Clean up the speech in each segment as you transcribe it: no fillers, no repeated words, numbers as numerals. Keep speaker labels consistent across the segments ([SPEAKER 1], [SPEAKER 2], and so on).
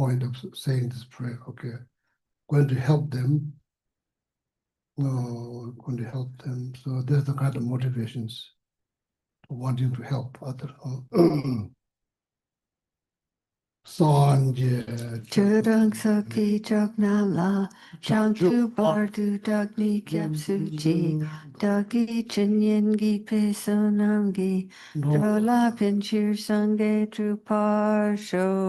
[SPEAKER 1] point of saying this prayer. Okay, going to help them. Going to help them. So there's the kind of motivations wanting to help other. Sanje.
[SPEAKER 2] Churang Saki Chagnala, Chanchu Bardu Dagni Kapsuchi, Dagi Chinyengi Pesonamgi, Drola Pinchir Sange Truparsho.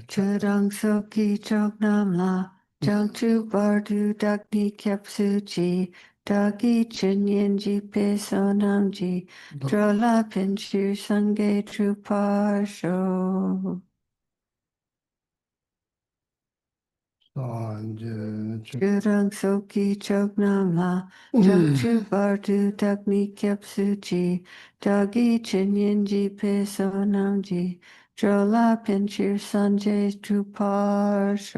[SPEAKER 2] Churang Saki Chagnamla, Chanchu Bardu Dagni Kapsuchi, Dagi Chinyenji Pesonamji, Drola Pinchir Sange Truparsho. Churang Soki Chognamla, Chakchu Bardu Dagni Kyapsuchi, Dagi Chinyenji Peso Namji, Drola Pinchir Sanjay Truparsho.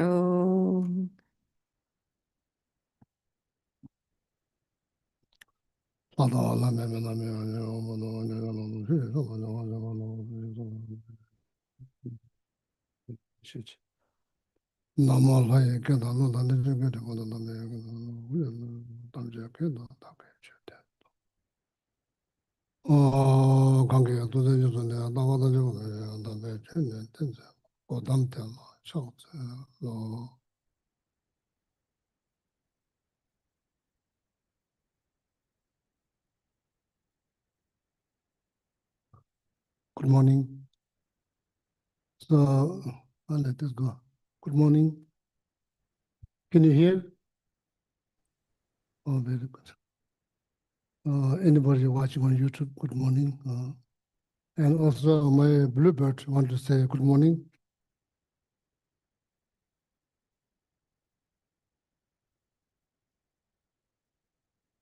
[SPEAKER 1] Good morning. So I'll let this go. Good morning. Can you hear? Oh, very good. Anybody watching on YouTube, good morning. And also my bluebird want to say good morning.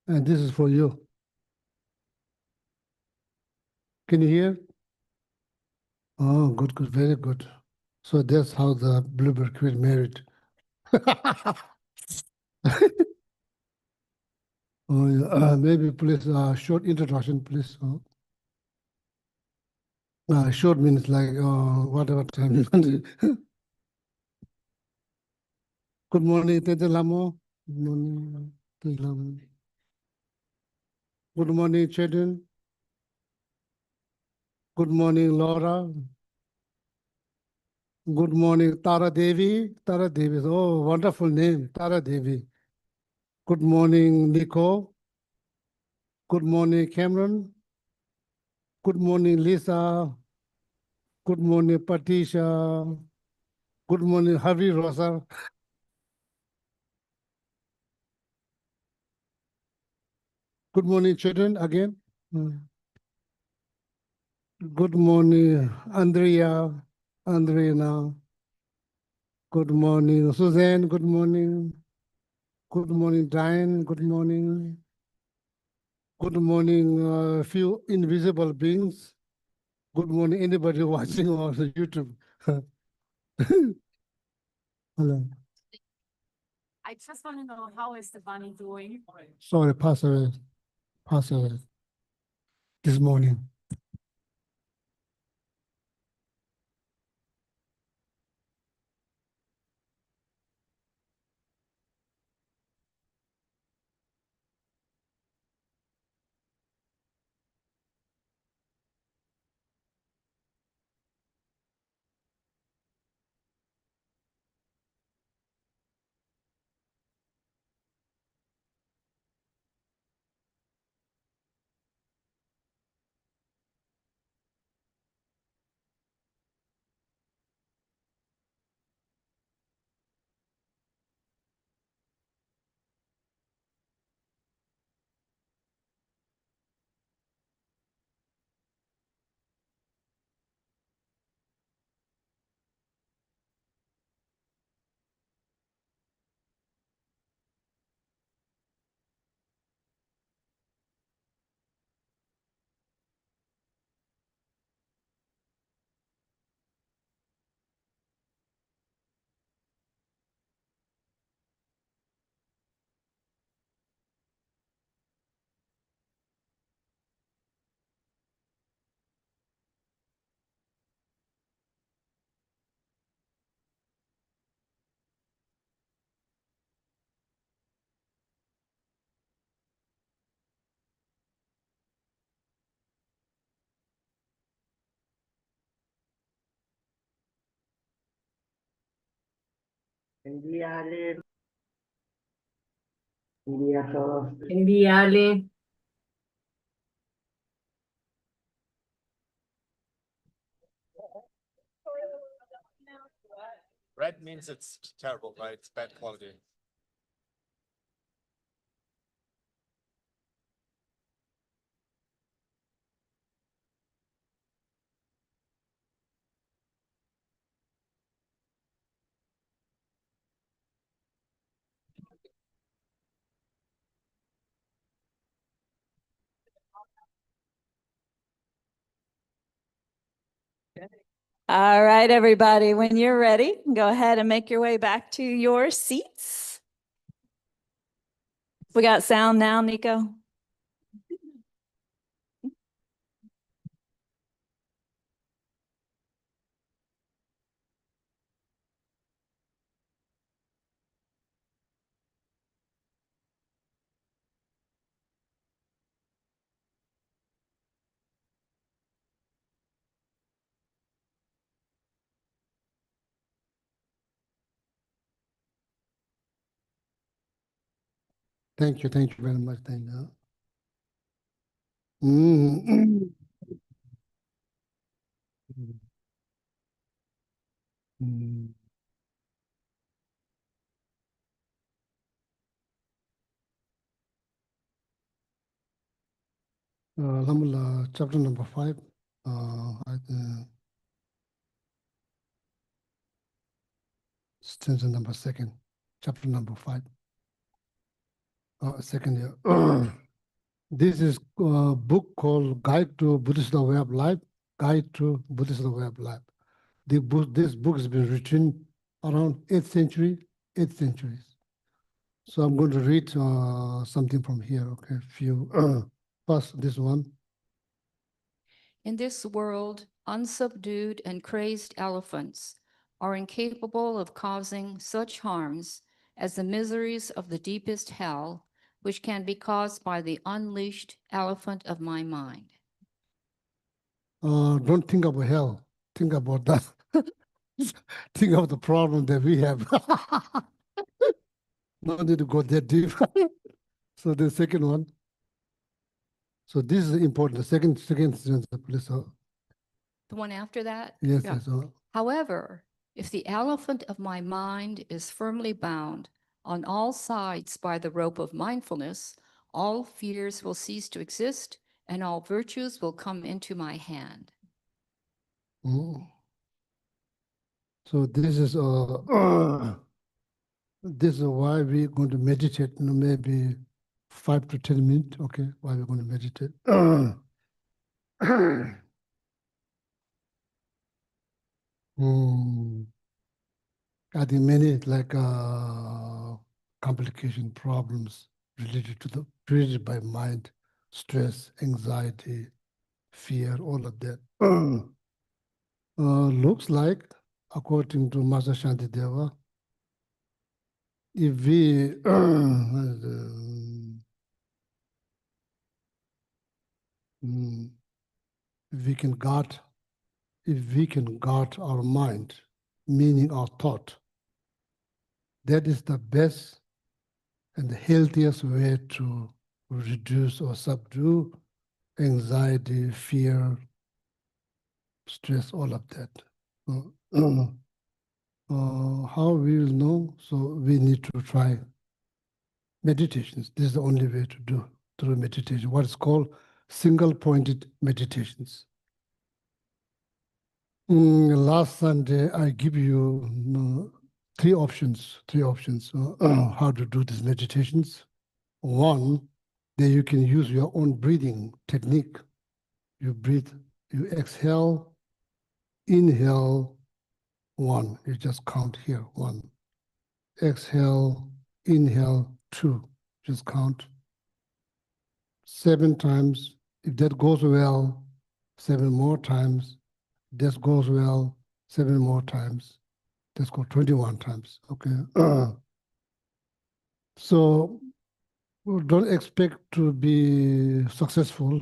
[SPEAKER 1] And this is for you. Can you hear? Oh, good, good, very good. So that's how the bluebird queen married. Maybe please, short introduction, please. Short means like whatever time you want. Good morning, Tete Lamo. Good morning, Tete Lamo. Good morning, Chetan. Good morning, Laura. Good morning, Tara Devi. Tara Devi. Oh, wonderful name, Tara Devi. Good morning, Nico. Good morning, Cameron. Good morning, Lisa. Good morning, Patricia. Good morning, Harvey Rosa. Good morning, children, again. Good morning, Andrea, Andrea. Good morning, Suzanne. Good morning. Good morning, Diane. Good morning. Good morning, few invisible beings. Good morning, anybody watching on YouTube. Hello.
[SPEAKER 3] I just want to know, how is the bunny doing?
[SPEAKER 1] Sorry, pass away this morning.
[SPEAKER 4] Envíale. Envía a todos.
[SPEAKER 3] Envíale.
[SPEAKER 5] Red means it's terrible, right? It's bad quality.
[SPEAKER 6] All right, everybody, when you're ready, go ahead and make your way back to your seats. We got sound now, Nico?
[SPEAKER 1] Thank you very much. Thank you. Mm. Mm. Alhamdulillah, chapter number 5. Stanza number 2, chapter number 5. Second year. This is a book called Guide to Buddhist Way of Life. Guide to Buddhist Way of Life. This book has been written around 8th century, 8th centuries. So I'm going to read something from here. Okay, first this one.
[SPEAKER 7] In this world, unsubdued and crazed elephants are incapable of causing such harms as the miseries of the deepest hell, which can be caused by the unleashed elephant of my mind.
[SPEAKER 1] Don't think about hell. Think about that. Think of the problem that we have. No need to go that deep. So the second one. So this is important. The second sentence, please.
[SPEAKER 7] The one after that?
[SPEAKER 1] Yes,
[SPEAKER 7] Yeah.
[SPEAKER 1] yes.
[SPEAKER 7] However, if the elephant of my mind is firmly bound on all sides by the rope of mindfulness, all fears will cease to exist and all virtues will come into my hand.
[SPEAKER 1] So this is this is why we're going to meditate. Maybe 5 to 10 minutes. Okay, why we're going to meditate. I think many complication problems created by mind, stress, anxiety, fear, all of that. Looks like, according to Master Shantideva, if we if we can guard our mind, meaning our thought, that is the best and the healthiest way to reduce or subdue anxiety, fear, stress, all of that. How we will know? So we need to try meditations. This is the only way to do through meditation. What is called single-pointed meditations. Last Sunday, I give you three options how to do these meditations. One, that you can use your own breathing technique. You breathe, you exhale, inhale, 1. You just count here, 1. Exhale, inhale, 2. Just count 7 times. If that goes well, 7 more times. This goes well, 7 more times. Let's go 21 times, okay? So don't expect to be successful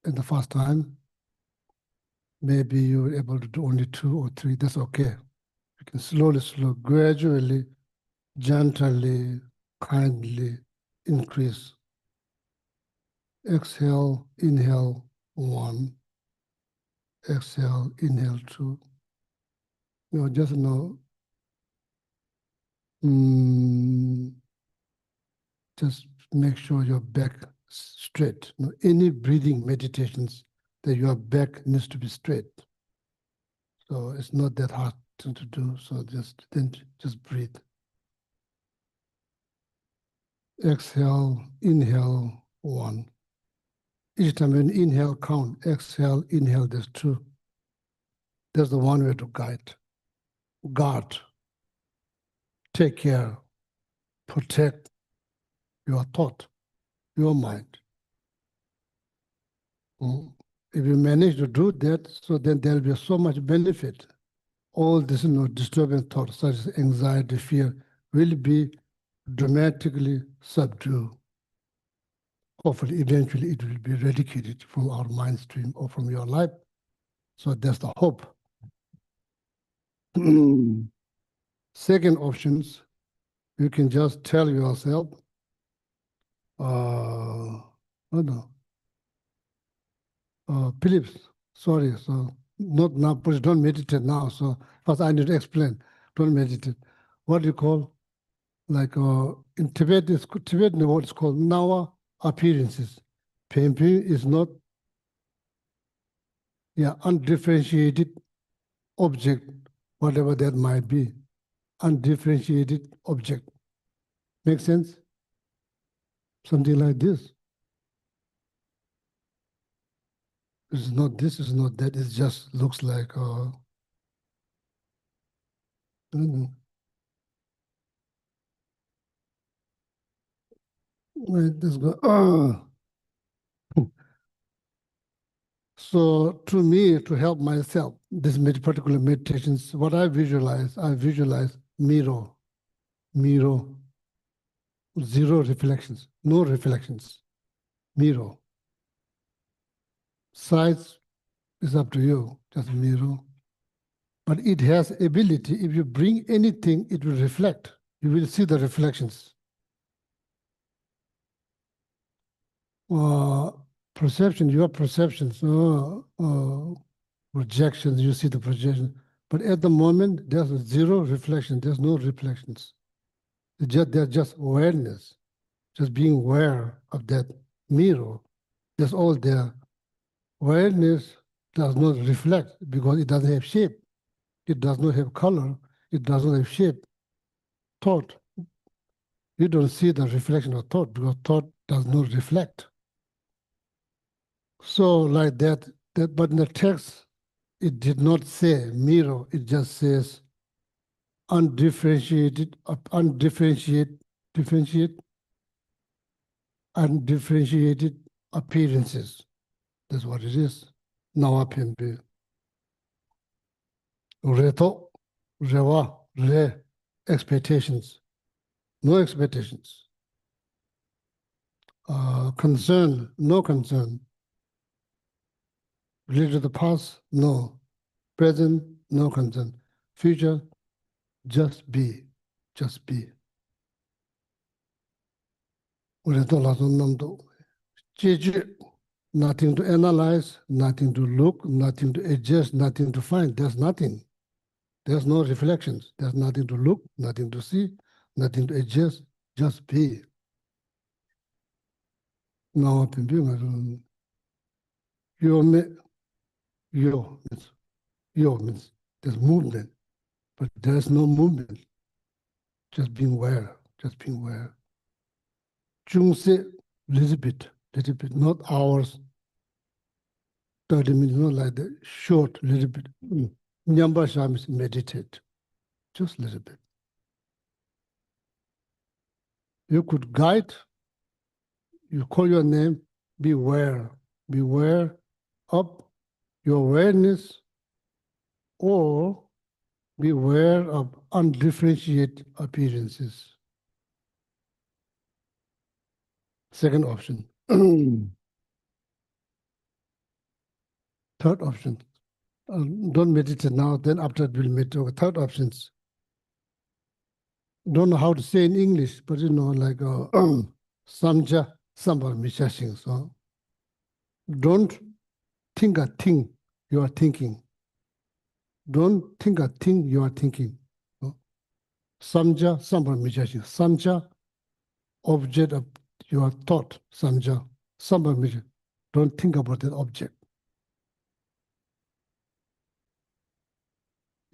[SPEAKER 1] in the first time. Maybe you're able to do only 2 or 3, that's okay. You can slowly, gradually, gently, kindly increase. Exhale, inhale, 1. Exhale, inhale, 2. Just just make sure your back straight. Any breathing meditations that your back needs to be straight. So it's not that hard to do. So just breathe. Exhale, inhale, 1. Each time when inhale, count. Exhale, inhale, there's 2. There's the one way to guard, take care, protect your thought, your mind. If you manage to do that, so then there'll be so much benefit. All this disturbing thoughts, such as anxiety, fear, will be dramatically subdued. Hopefully, eventually, it will be eradicated from our mind stream or from your life. So that's the hope. Second options, you can just tell yourself, Phillips, sorry, so not now, please don't meditate now. So first I need to explain, don't meditate. What do you call, like in Tibet, Tibetan word is called Nawa appearances. Painting is not, undifferentiated object, whatever that might be, undifferentiated object. Make sense? Something like this. It's not this, it's not that, it just looks like, I don't know. Let this go. So to me, to help myself, this particular meditations, what I visualize mirror, zero reflections, no reflections, mirror. Size is up to you, just mirror. But it has ability, if you bring anything, it will reflect. You will see the reflections. Perception, your perceptions, projections, you see the projection. But at the moment, there's zero reflection, there's no reflections. There's just awareness, just being aware of that mirror. That's all there. Awareness does not reflect because it doesn't have shape. It does not have color. It does not have shape. Thought, you don't see the reflection of thought because thought does not reflect. So like that, but in the text, it did not say mirror, it just says undifferentiated appearances. That's what it is. Nawa Pembe. Reto, rewa, re, expectations. No expectations. Concern, no concern. Related to the past, no. Present, no concern. Future, just be. Just be. Reto lazo namdo. Nothing to analyze, nothing to look, nothing to adjust, nothing to find. There's nothing. There's no reflections. There's nothing to look, nothing to see, nothing to adjust. Just be. Now I've been doing yo means there's movement, but there's no movement. Just being aware, just being aware. Jungse, little bit, not hours, 30 minutes, not like that, short, little bit. Nyamba Shamis, meditate, just a little bit. You could guide, you call your name, beware of your awareness or beware of undifferentiated appearances. Second option. Third option, Don't meditate now, then after it will meditate. Okay, third options. Don't know how to say in English, but you know, like samja, sambal mishashing. So don't think a thing you are thinking. Don't think a thing you are thinking. No? Samja, sambal mishashing. Samja, object of your thought. Samja, sambal mishashing. Don't think about that object.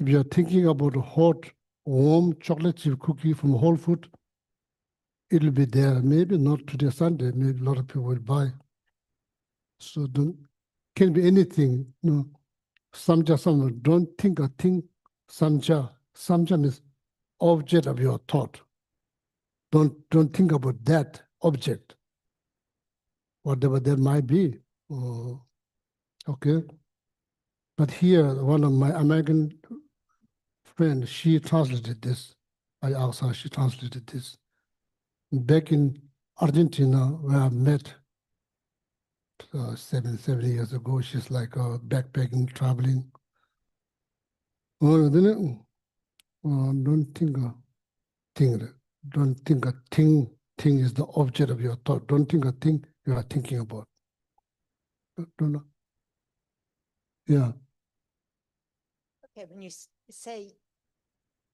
[SPEAKER 1] If you are thinking about a hot, warm chocolate chip cookie from Whole Food, it'll be there. Maybe not today, Sunday. Maybe a lot of people will buy. So don't, can be anything. No, samja, samja. Don't think a thing. Samja, samja means object of your thought. Don't think about that object, whatever that might be. Okay. But here, one of my American friends, she translated this. I asked her, she translated this. Back in Argentina, where I met 7 years ago, she's like backpacking, traveling. Don't think a thing. Don't think a thing. Thing is the object of your thought. Don't think a thing you are thinking about. Don't know. Yeah.
[SPEAKER 8] Okay, when you say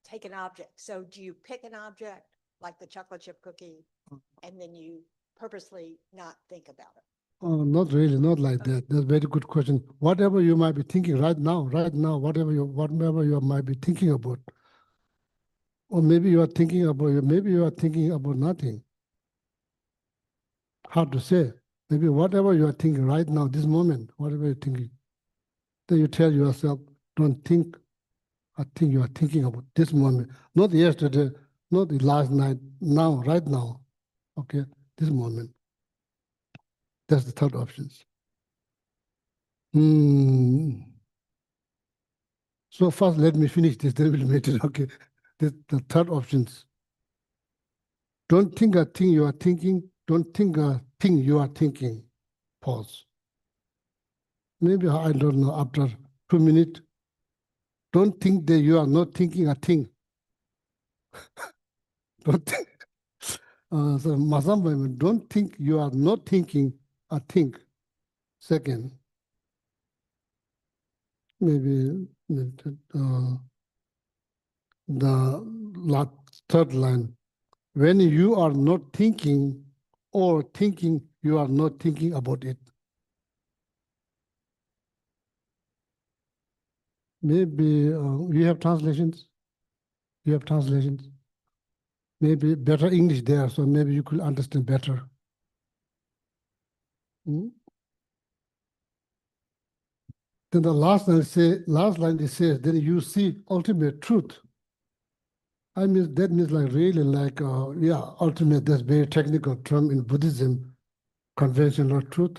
[SPEAKER 8] take an object, so do you pick an object like the chocolate chip cookie and then you purposely not think about it?
[SPEAKER 1] Oh, not really, not like that. That's a very good question. Whatever you might be thinking right now, whatever you might be thinking about, or maybe you are thinking about, maybe you are thinking about nothing. Hard to say. Maybe whatever you are thinking right now, this moment, whatever you're thinking, then you tell yourself, don't think a thing you are thinking about this moment, not yesterday, not the last night, now, right now. Okay, this moment. That's the third options. So first, let me finish this, then we'll make it. Okay, the third options. Don't think a thing you are thinking. Don't think a thing you are thinking. Pause. Maybe, I don't know, after 2 minutes, don't think that you are not thinking a thing. Don't think. So Masamba, don't think you are not thinking a thing. Second, maybe the third line, when you are not thinking or thinking, you are not thinking about it. Maybe you have translations? You have translations? Maybe better English there, so maybe you could understand better. Then the last line it says, then you see ultimate truth. That means like really like, ultimate, that's very technical term in Buddhism, conventional truth,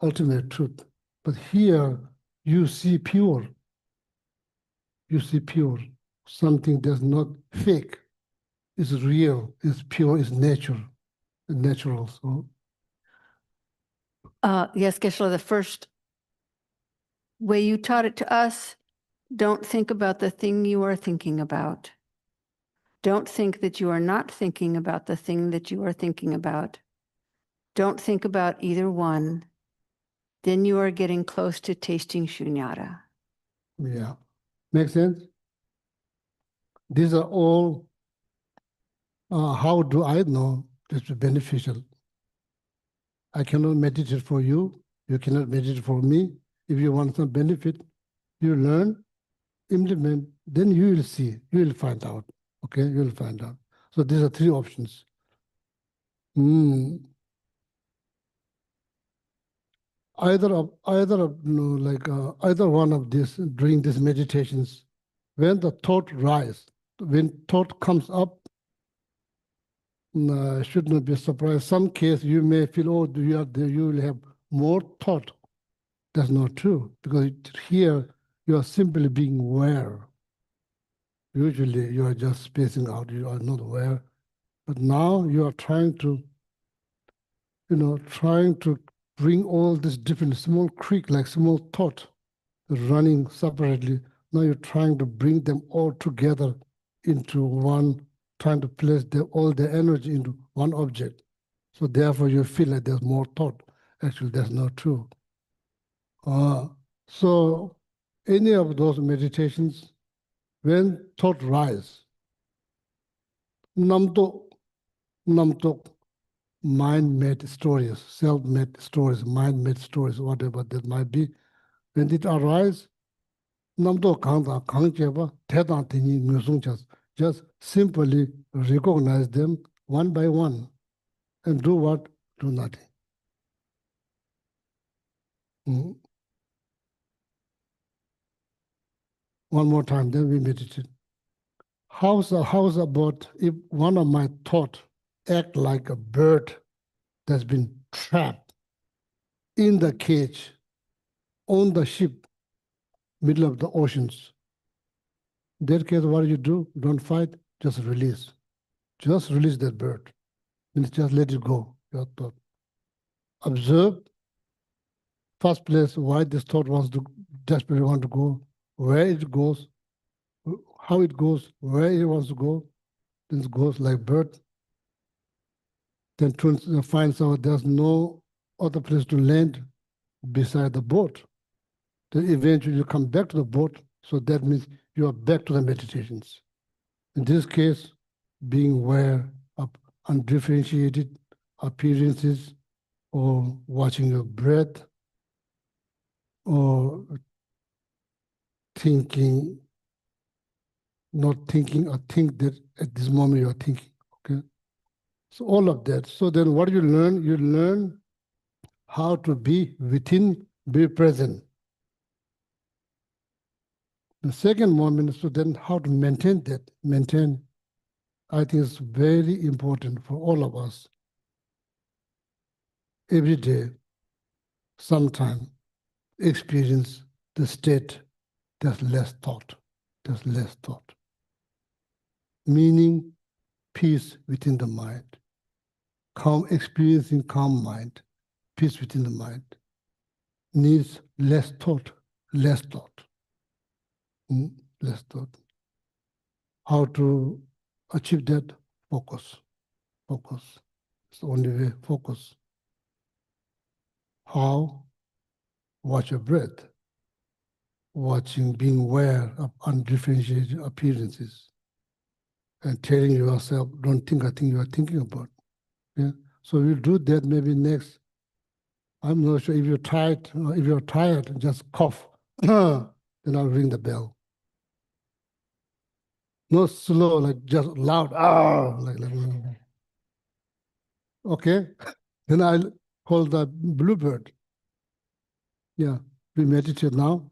[SPEAKER 1] ultimate truth. But here you see pure. You see pure, something that's not fake. It's real, it's pure, it's natural. So.
[SPEAKER 2] Yes, Geshe-la, the first way you taught it to us, don't think about the thing you are thinking about. Don't think that you are not thinking about the thing that you are thinking about. Don't think about either one. Then you are getting close to tasting shunyata.
[SPEAKER 1] Yeah, makes sense? These are all, how do I know this is beneficial? I cannot meditate for you. You cannot meditate for me. If you want some benefit, you learn, implement, then you will see, you will find out. Okay, you will find out. So these are three options. Either one of these during these meditations, when the thought rise, when thought comes up, should not be surprised. Some case you may feel, oh, you will have more thought. That's not true, because here you are simply being aware. Usually you are just spacing out, you are not aware. But now you are trying to bring all this different small creek, like small thought, running separately. Now you're trying to bring them all together into one, trying to place all the energy into one object. So therefore you feel like there's more thought. Actually, that's not true. So any of those meditations, when thought rise, namto, namto, mind-made stories, self-made stories, mind-made stories, whatever that might be, when it arises, namto kangda kangcheba, tedang tingi ngusung just simply recognize them one by one and do what? Do nothing. Mm. One more time, then we meditate. How's about if one of my thought act like a bird that's been trapped in the cage on the ship, middle of the oceans? In that case, what do? Don't fight, just release. Just release that bird. And just let it go, your thought. Observe, first place, why this thought wants to desperately want to go, where it goes, how it goes, where it wants to go. Then it goes like bird. Then finds out there's no other place to land beside the boat. Then eventually you come back to the boat. So that means you are back to the meditations. In this case, being aware of undifferentiated appearances or watching your breath or thinking, not thinking or think that at this moment you are thinking, okay? So all of that. So then what you learn? You learn how to be within, be present. The second moment, so then how to maintain that, I think it's very important for all of us. Every day, sometime, experience the state, there's less thought, Meaning, peace within the mind. Calm, experiencing calm mind, peace within the mind. Needs less thought. Less thought. How to achieve that? Focus. It's the only way, focus. How? Watch your breath. Watching, being aware of undifferentiated appearances. And telling yourself, don't think a thing you are thinking about. Yeah? So we'll do that maybe next. I'm not sure if you're tired, just cough. Then I'll ring the bell. Not slow, like just loud. Like. Okay. Then I'll call the bluebird. Yeah, we meditate now.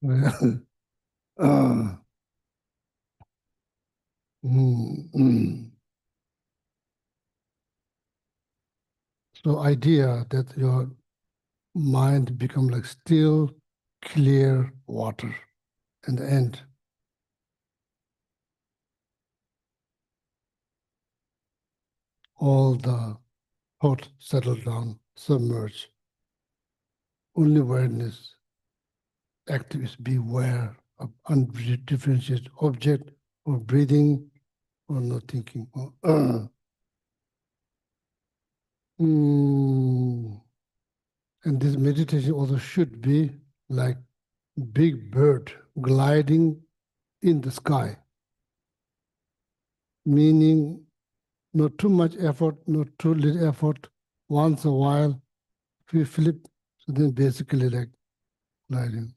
[SPEAKER 1] Uh, mm. So idea that your mind become like still, clear water in the end. All the thought settle down, submerge. Only awareness, active is beware of undifferentiated object or breathing or not thinking. And this meditation also should be like big bird gliding in the sky, meaning not too much effort, not too little effort. Once a while, we flip, so then basically like gliding.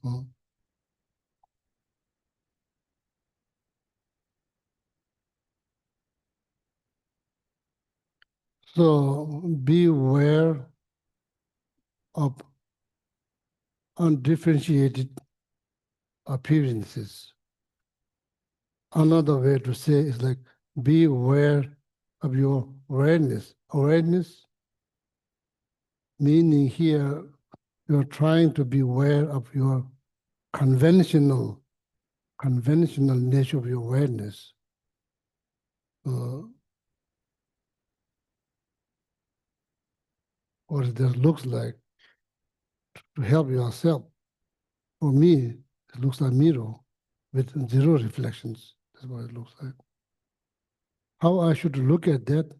[SPEAKER 1] So be aware of undifferentiated appearances. Another way to say is like be aware of your awareness. Awareness meaning here you're trying to be aware of your conventional nature of your awareness. What this looks like to help yourself. For me, it looks like mirror with zero reflections. That's what it looks like. How I should look at that?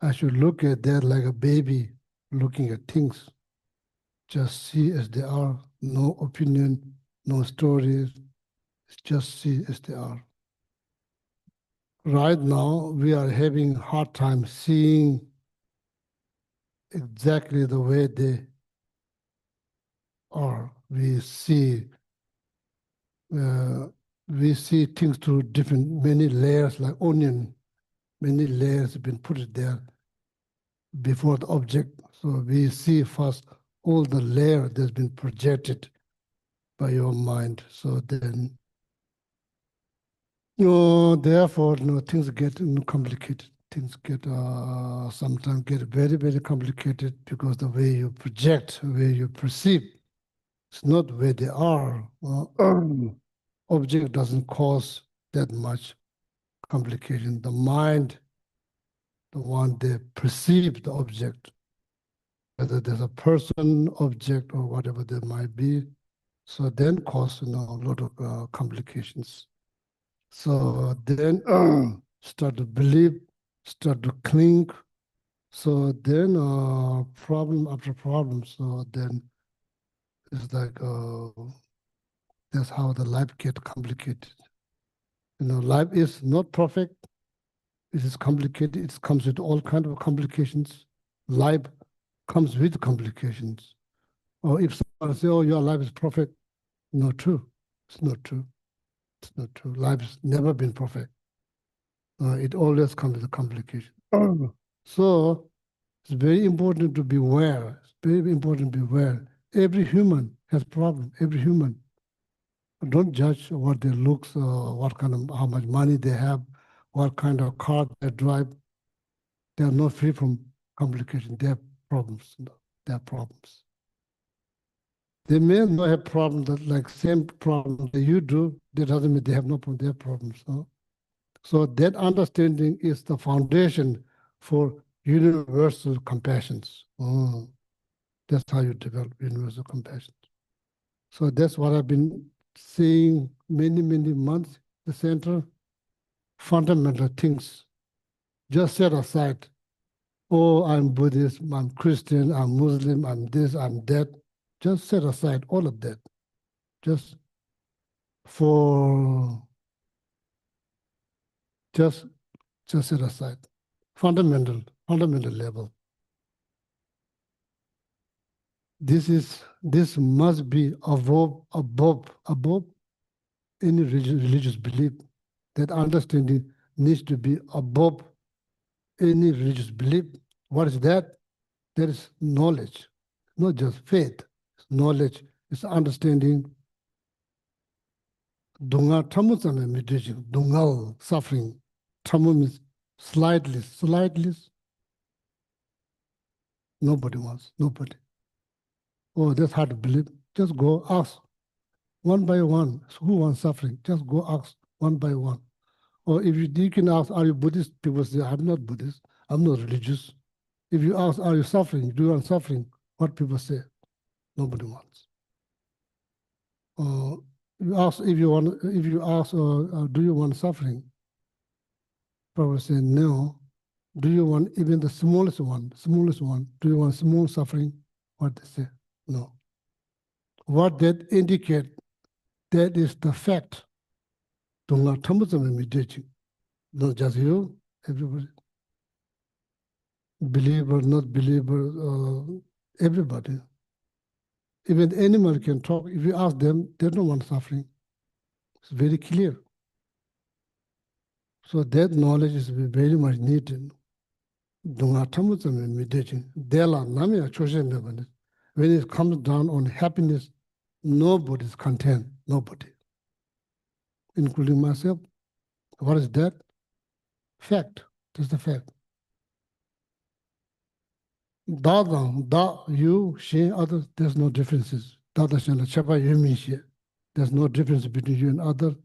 [SPEAKER 1] I should look at that like a baby looking at things. Just see as they are, no opinion, no stories, just see as they are. Right now, we are having hard time seeing exactly the way they are. We see things through many layers, like onion. Many layers have been put there before the object. So we see first all the layer that's been projected by your mind. So then, therefore, things get complicated. Things get sometimes get very, very complicated because the way you project, the way you perceive, it's not where they are. Object doesn't cause that much complication. The mind, the one that perceives the object, whether there's a person, object, or whatever there might be, so then cause a lot of complications. So then start to believe, start to cling. So then problem after problem. So then it's like that's how the life get complicated. Life is not perfect. It is complicated. It comes with all kinds of complications. Life comes with complications. Or if someone say, "Oh, your life is perfect," not true. It's not true. It's not true. Life has never been perfect. It always comes with a complication. So it's very important to be aware. It's very important to be aware. Every human has problem. Every human. Don't judge what their looks, what kind of, how much money they have, what kind of car they drive. They are not free from complications. They have problems. They have problems. They may not have problems that like same problems that you do. That doesn't mean they have no problem. They have problems. So that understanding is the foundation for universal compassion. That's how you develop universal compassion. So that's what I've been saying many, many months. The center, fundamental things. Just set aside. Oh, I'm Buddhist, I'm Christian, I'm Muslim, I'm this, I'm that. Just set aside all of that. Just for just set aside. Fundamental level. This must be above any religious belief. That understanding needs to be above any religious belief. What is that? That is knowledge, not just faith. It's knowledge, it's understanding Dunga tamusame meditation, dungal suffering. Tamu means slightly. Nobody wants, nobody. Oh, that's hard to believe. Just go ask one by one. Who wants suffering? Just go ask one by one. Or if you can ask, are you Buddhist? People say, I'm not Buddhist. I'm not religious. If you ask, are you suffering? Do you want suffering? What people say? Nobody wants. You ask if you want. If you ask, do you want suffering? People say no. Do you want even the smallest one? Smallest one. Do you want small suffering? What they say? No. What that indicate? That is the fact. Not just you, everybody. Believer, not believer, everybody. Even animal can talk. If you ask them, they don't want suffering. It's very clear. So that knowledge is very much needed. When it comes down on happiness, nobody is content. Nobody, including myself. What is that? Fact. That's the fact. Da, you, she, others, there's no differences. There's no difference between you and other.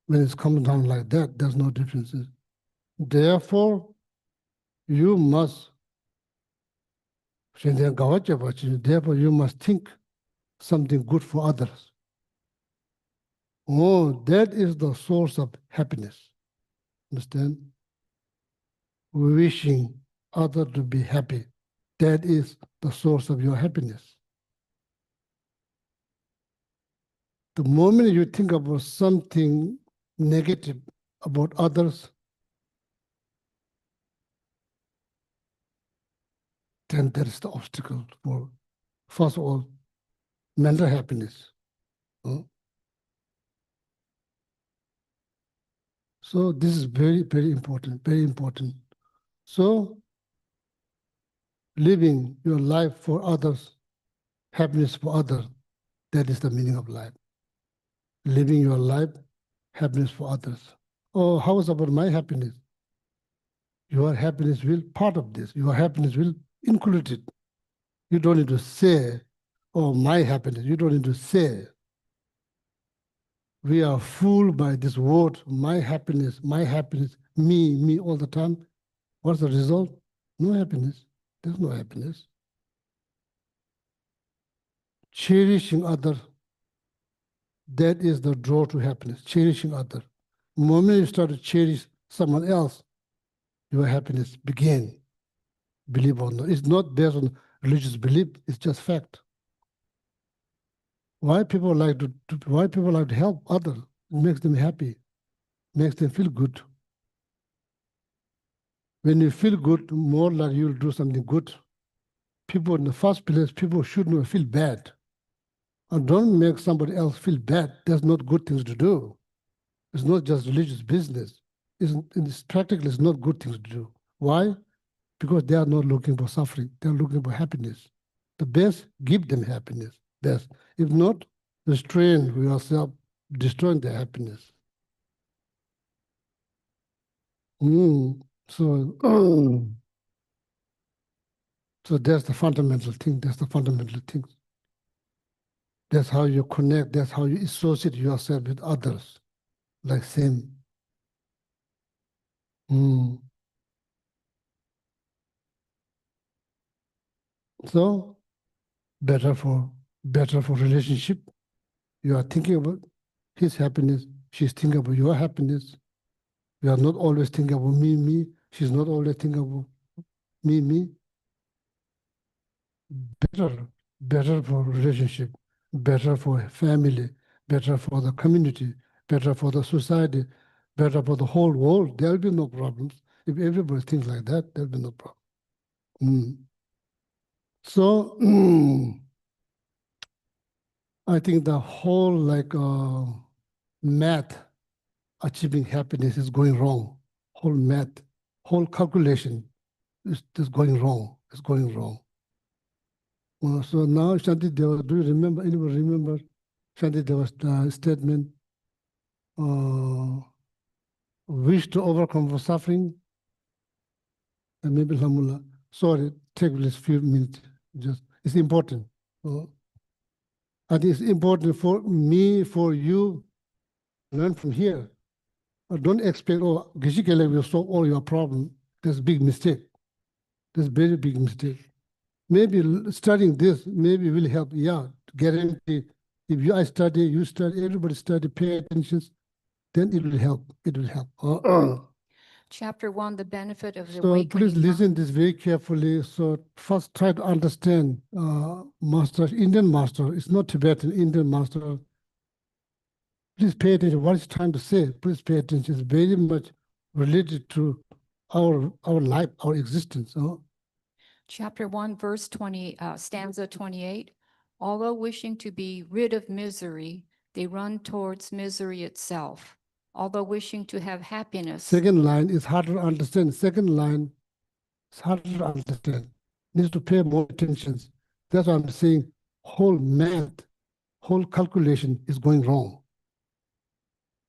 [SPEAKER 1] When it's coming down like that, there's no differences. Therefore, you must, therefore you must think something good for others. Oh, that is the source of happiness. Understand? Wishing others to be happy. That is the source of your happiness. The moment you think about something negative about others, then there is the obstacle for, first of all, mental happiness. So this is very, very important, very important. So living your life for others, happiness for others, that is the meaning of life. Living your life, happiness for others. Oh, how is about my happiness? Your happiness will part of this. Your happiness will include it. You don't need to say, oh, my happiness. You don't need to say. We are fooled by this word, my happiness, me all the time. What's the result? No happiness. There's no happiness. Cherishing others, that is the draw to happiness, cherishing others. The moment you start to cherish someone else, your happiness begins. Believe or not. It's not based on religious belief, it's just fact. Why people like to help others? It makes them happy, makes them feel good. When you feel good, more like you'll do something good. People in the first place, people should not feel bad. And don't make somebody else feel bad. That's not good things to do. It's not just religious business. It's practically it's not good things to do. Why? Because they are not looking for suffering. They are looking for happiness. The best, give them happiness. Best. If not, restrain yourself, destroying their happiness. So, so that's the fundamental thing. That's the fundamental thing. That's how you connect. That's how you associate yourself with others. Like same. So better for relationship. You are thinking about his happiness. She's thinking about your happiness. You are not always thinking about me. She's not always thinking about me. Better for relationship, better for family, better for the community, better for the society, better for the whole world. There'll be no problems. If everybody thinks like that, there'll be no problem. So I think the whole math achieving happiness is going wrong. Whole math, whole calculation is going wrong. It's going wrong. So now, Shanti Deva, do you remember? Anyone remember Shantideva's statement, wish to overcome for suffering, and maybe Lamula. Sorry, take this few minutes. Just it's important. I think it's important for me, for you, learn from here. Don't expect, oh, Gishikele will solve all your problems. That's a big mistake. That's a very big mistake. Maybe studying this, maybe will help. Yeah, guarantee. If I study, you study, everybody study, pay attention, then it will help. It will help.
[SPEAKER 7] Chapter 1, the benefit of the
[SPEAKER 1] So
[SPEAKER 7] awakening
[SPEAKER 1] please listen
[SPEAKER 7] mind.
[SPEAKER 1] this very carefully. So first try to understand master, Indian master. It's not Tibetan, Indian master. Please pay attention. What it's trying to say, please pay attention. It's very much related to our life, our existence.
[SPEAKER 7] Chapter 1, verse 20, stanza 28. Although wishing to be rid of misery, they run towards misery itself. Although wishing to have happiness.
[SPEAKER 1] Second line is harder to understand. Second line is harder to understand. Needs to pay more attention. That's why I'm saying whole math, whole calculation is going wrong.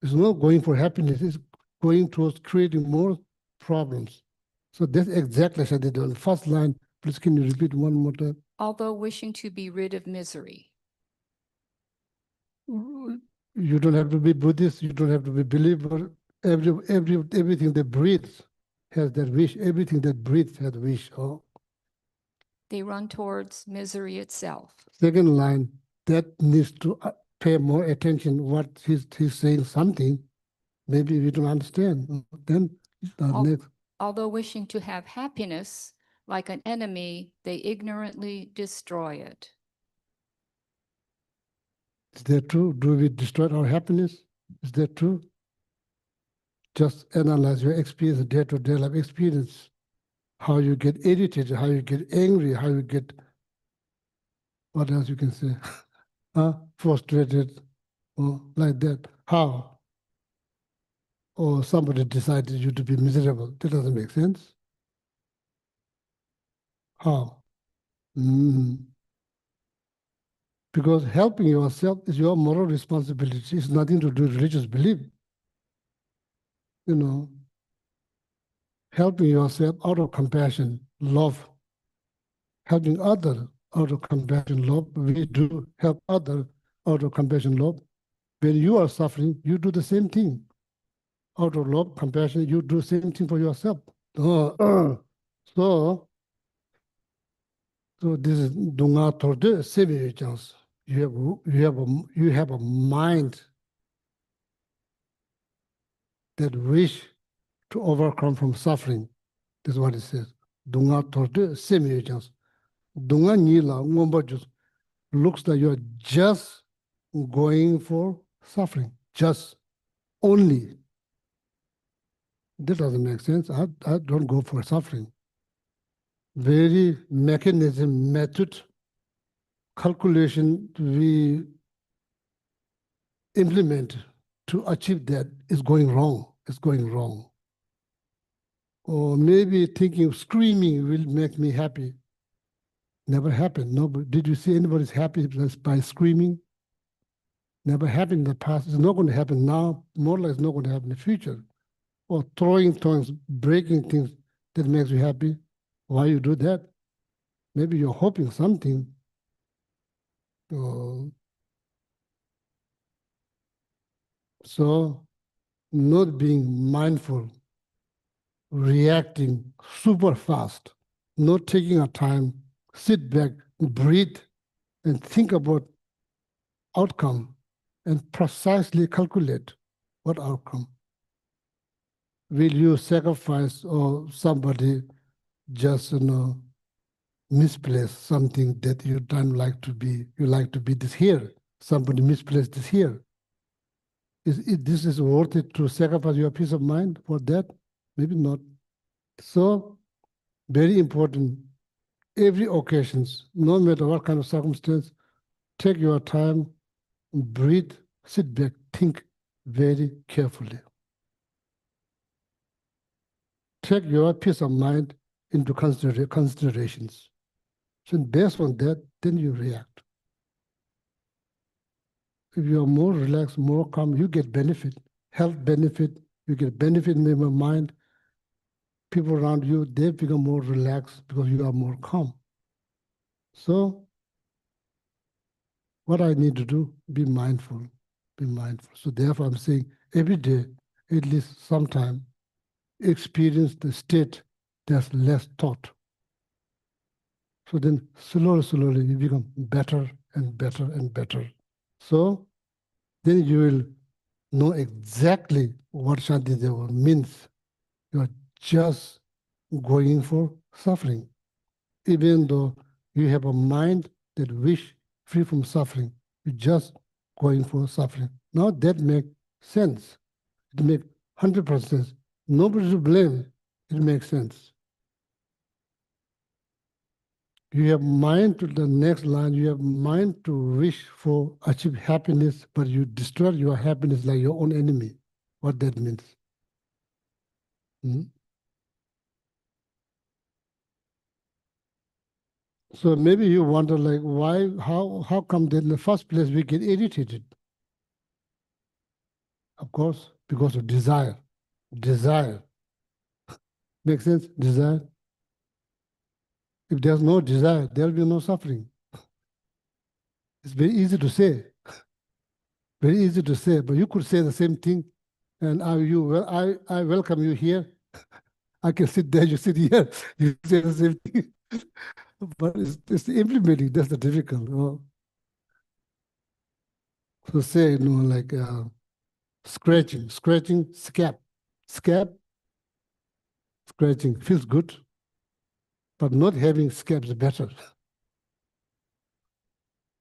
[SPEAKER 1] It's not going for happiness, it's going towards creating more problems. So that's exactly what they do. First line, please can you repeat one more time?
[SPEAKER 7] Although wishing to be rid of misery.
[SPEAKER 1] You don't have to be Buddhist, you don't have to be believer. Everything that breathes has that wish. Everything that breathes has wish.
[SPEAKER 7] They run towards misery itself.
[SPEAKER 1] Second line, that needs to pay more attention. What he's saying something, maybe we don't understand. Then next.
[SPEAKER 7] Although wishing to have happiness, like an enemy, they ignorantly destroy it.
[SPEAKER 1] Is that true? Do we destroy our happiness? Is that true? Just analyze your experience, day-to-day life experience. How you get irritated, how you get angry, how you get, what else you can say? Frustrated, or like that. How? Or somebody decided you to be miserable. That doesn't make sense. How? Because helping yourself is your moral responsibility. It's nothing to do with religious belief. You know, helping yourself out of compassion, love, helping others out of compassion, love. We do help others out of compassion, love. When you are suffering, you do the same thing. Out of love, compassion, you do the same thing for yourself. So this is Dunga Torde Sevi chance. You have a mind that wish to overcome from suffering. This is what it says. Dunga Torde Sevi chance. Dunga Nila Ngomba just looks like you're just going for suffering. Just only. That doesn't make sense. I don't go for suffering. Very mechanism, method, calculation we implement to achieve that is going wrong. It's going wrong. Or maybe thinking screaming will make me happy. Never happened. Nobody, did you see anybody's happy by screaming? Never happened in the past. It's not going to happen now. More like it's not going to happen in the future. Or throwing things, breaking things that makes you happy. Why you do that? Maybe you're hoping something. So not being mindful, reacting super fast, not taking a time, sit back, breathe, and think about outcome and precisely calculate what outcome. Will you sacrifice or somebody just misplace something that you don't like to be? You like to be this here. Somebody misplaced this here. This is worth it to sacrifice your peace of mind for that? Maybe not. So very important. Every occasions, no matter what kind of circumstance, take your time, breathe, sit back, think very carefully. Take your peace of mind into considerations. So based on that, then you react. if you are more relaxed, more calm, you get benefit, health benefit, you get benefit in your mind. People around you, they become more relaxed because you are more calm. So what I need to do, be mindful, be mindful. So therefore I'm saying every day, at least sometime, experience the state that's less thought. So then slowly, slowly you become better and better and better. So then you will know exactly what Shantideva means. You are just going for suffering. Even though you have a mind that wish free from suffering, you're just going for suffering. Now that makes sense. It makes 100% sense. Nobody to blame. It makes sense. You have mind to the next line, you have mind to wish for achieve happiness, but you destroy your happiness like your own enemy. What that means. Hmm? So maybe you wonder like why, how come that in the first place we get irritated? Of course, because of desire. Desire. Makes sense? Desire. If there's no desire, there'll be no suffering. It's very easy to say. Very easy to say, but you could say the same thing. And I welcome you here. I can sit there, you sit here, you say the same thing. But it's implementing, that's the difficult. So say, like scratching, scab, scratching feels good, but not having scabs better.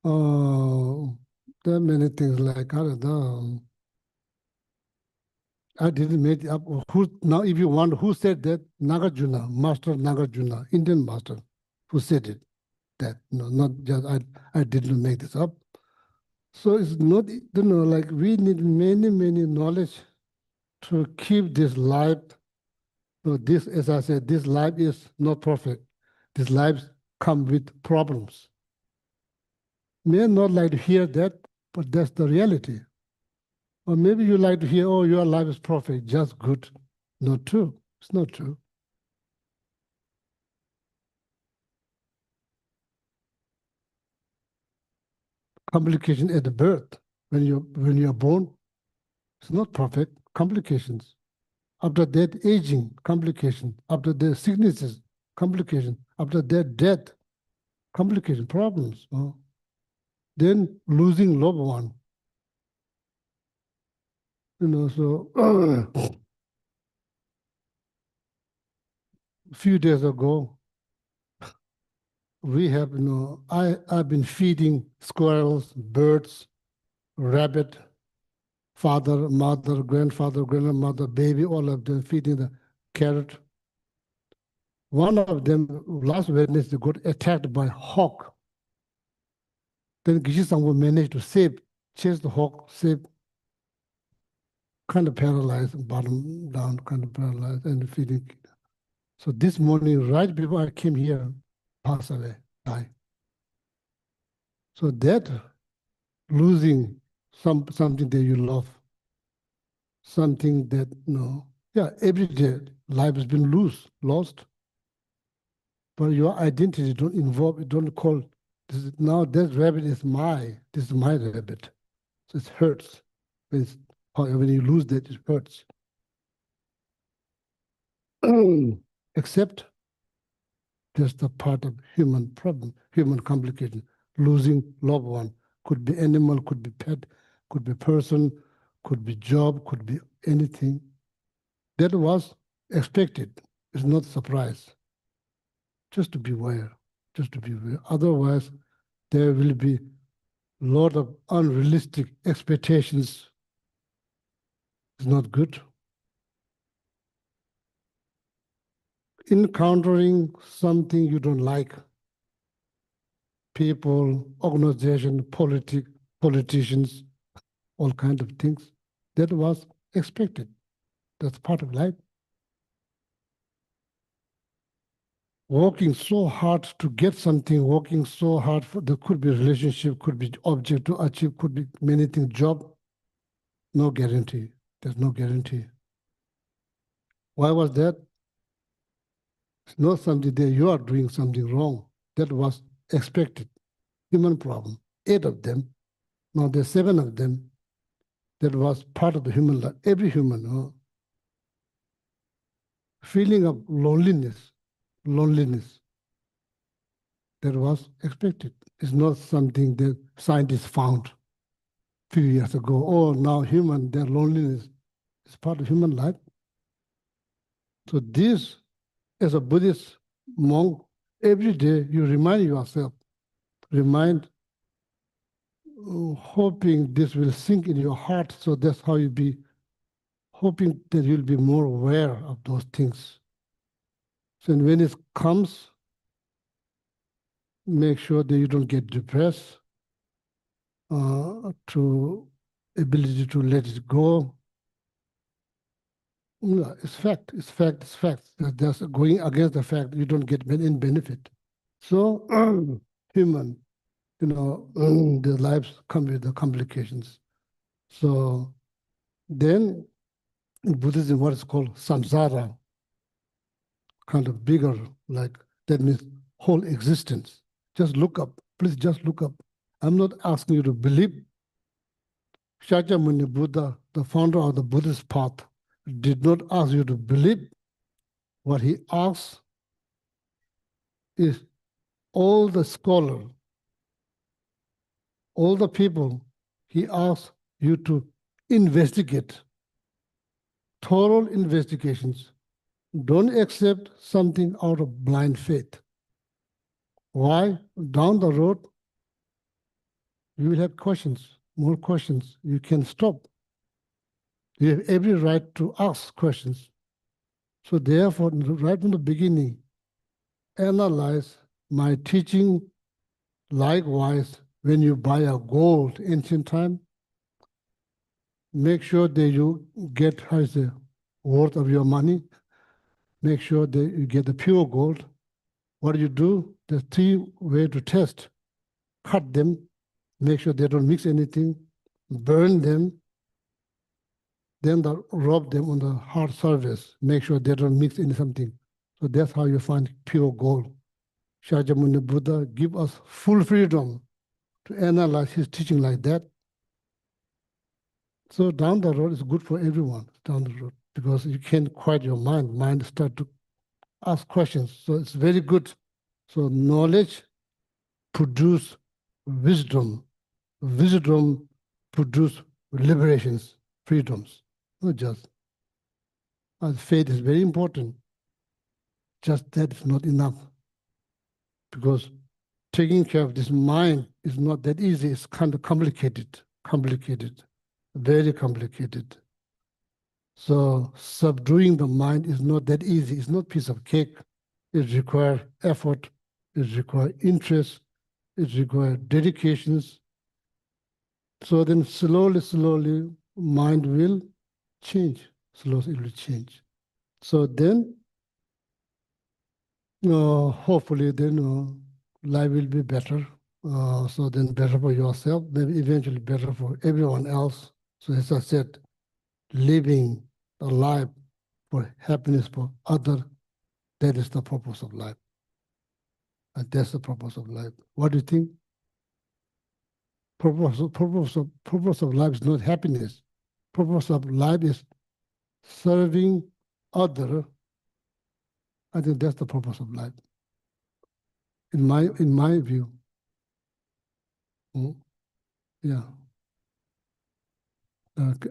[SPEAKER 1] Oh, there are many things like, I don't know. I didn't make it up. Now, if you want, who said that? Nagarjuna, Master Nagarjuna, Indian master, who said it. That, not just, I didn't make this up. So it's not, like we need many, many knowledge to keep this life. This, as I said, this life is not perfect. This life come with problems. May not like to hear that, but that's the reality. Or maybe you like to hear, oh, your life is perfect, just good. Not true. It's not true. Complication at the birth, when you're born, it's not perfect. Complications. After that, aging, complication. After that, sicknesses, complication. After that, death, complication, problems. Then losing loved one. So a few days ago, we have, I've been feeding squirrels, birds, rabbit, father, mother, grandfather, grandmother, baby, all of them feeding the carrot. One of them, last Wednesday, got attacked by hawk. Then Gishi-san managed to chase the hawk, save, kind of paralyzed, bottom down, kind of paralyzed, and feeding. So this morning, right before I came here, passed away, died. So that losing something that you love, something that, every day life has been lost, but your identity don't involve, don't call, now that rabbit is this is my rabbit. So it hurts. When you lose that, it hurts. Except that's the part of human problem, human complication. Losing loved one. Could be animal, could be pet, could be person, could be job, could be anything. That was expected. It's not a surprise. Just to beware, just to beware. Otherwise, there will be a lot of unrealistic expectations. It's not good. Encountering something you don't like, people, organization, politicians, all kinds of things, that was expected. That's part of life. working so hard to get something, working so hard for, there could be relationship, could be object to achieve, could be many things, job, no guarantee. There's no guarantee. Why was that? It's not something that you are doing something wrong. That was expected. Human problem. 8 of them. Now there's 7 of them. That was part of the human life. Every human, feeling of loneliness, that was expected. It's not something that scientists found a few years ago. Oh, now human, their loneliness is part of human life. So this, as a Buddhist monk, every day you remind yourself, hoping this will sink in your heart. So that's how you be hoping that you'll be more aware of those things. So when it comes, make sure that you don't get depressed, to ability to let it go. No, it's fact, it's fact, it's fact. That's going against the fact you don't get any benefit. So human, their lives come with the complications. So then in Buddhism, what is called samsara, kind of bigger, like that means whole existence. Just look up, please just look up. I'm not asking you to believe. Shakyamuni Buddha, the founder of the Buddhist path, did not ask you to believe. What he asked is all the scholars, all the people, he asked you to investigate, thorough investigations. Don't accept something out of blind faith. Why? Down the road, you will have questions, more questions. You can stop. You have every right to ask questions. So therefore, right from the beginning, analyze my teaching. Likewise, when you buy a gold ancient time, make sure that you get how is the worth of your money. Make sure that you get the pure gold. What do you do? There's 3 ways to test. Cut them, make sure they don't mix anything, burn them, then rub them on the hard surface, make sure they don't mix any something. So that's how you find pure gold. Shakyamuni Buddha give us full freedom to analyze his teaching like that. So down the road is good for everyone, down the road, because you can't quiet your mind. Mind start to ask questions. So it's very good. So knowledge produce wisdom. Wisdom produce liberations, freedoms. Not just. Faith is very important. Just that is not enough. Because taking care of this mind is not that easy. It's kind of complicated, very complicated. So subduing the mind is not that easy. It's not a piece of cake. It requires effort. It requires interest. It requires dedications. So then slowly, mind will change. Slowly it will change. So then, hopefully then life will be better. So then better for yourself, maybe eventually better for everyone else. So as I said, living a life for happiness for others, that is the purpose of life. And that's the purpose of life. What do you think? Purpose of life is not happiness. Purpose of life is serving other. I think that's the purpose of life. In my view. Yeah. Okay.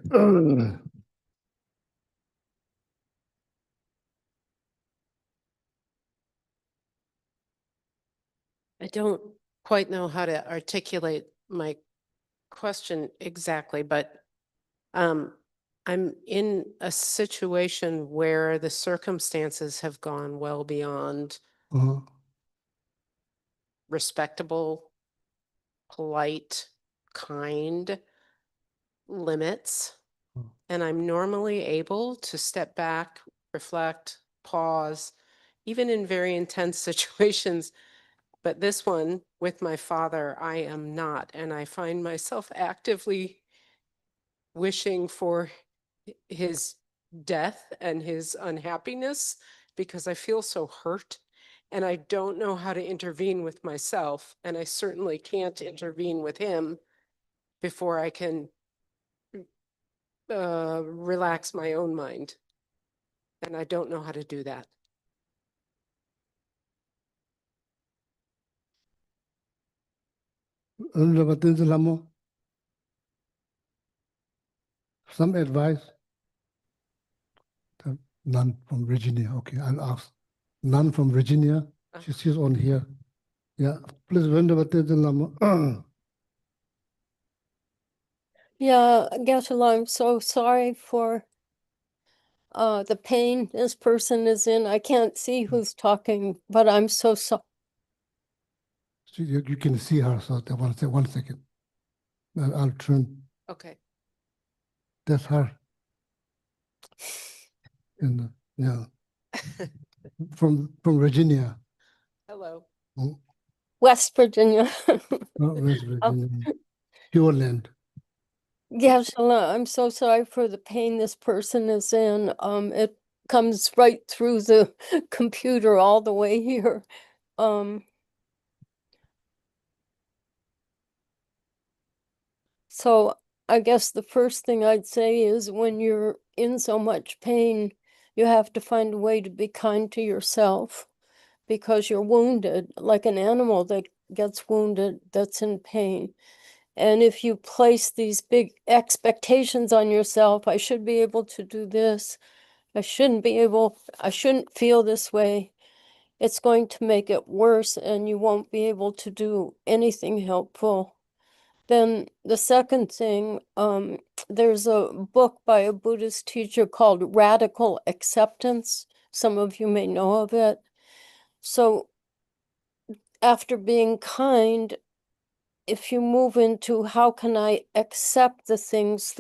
[SPEAKER 9] I don't quite know how to articulate my question exactly, but I'm in a situation where the circumstances have gone well beyond
[SPEAKER 1] Uh-huh.
[SPEAKER 9] respectable, polite, kind limits. And I'm normally able to step back, reflect, pause, even in very intense situations, but this one with my father, I am not. And I find myself actively wishing for his death and his unhappiness because I feel so hurt. And I don't know how to intervene with myself. And I certainly can't intervene with him before I can relax my own mind. And I don't know how to do that.
[SPEAKER 1] Some advice? None from Virginia. Okay, I'll ask. None from Virginia. She's on here. Yeah, please, Lama.
[SPEAKER 10] Yeah, Geshe-la, I'm so sorry for the pain this person is in. I can't see who's talking, but I'm so sorry.
[SPEAKER 1] You can see her, so I want to say 1 second. I'll turn.
[SPEAKER 9] Okay.
[SPEAKER 1] That's her. And yeah, from Virginia.
[SPEAKER 9] Hello.
[SPEAKER 1] Oh,
[SPEAKER 10] West Virginia.
[SPEAKER 1] West Virginia. Pure land.
[SPEAKER 10] Geshe-la, I'm so sorry for the pain this person is in. It comes right through the computer all the way here. So I guess the first thing I'd say is when you're in so much pain, you have to find a way to be kind to yourself because you're wounded, like an animal that gets wounded that's in pain. And if you place these big expectations on yourself, I should be able to do this. I shouldn't feel this way. It's going to make it worse and you won't be able to do anything helpful. Then the second thing, there's a book by a Buddhist teacher called Radical Acceptance. Some of you may know of it. So after being kind, if you move into how can I accept the things,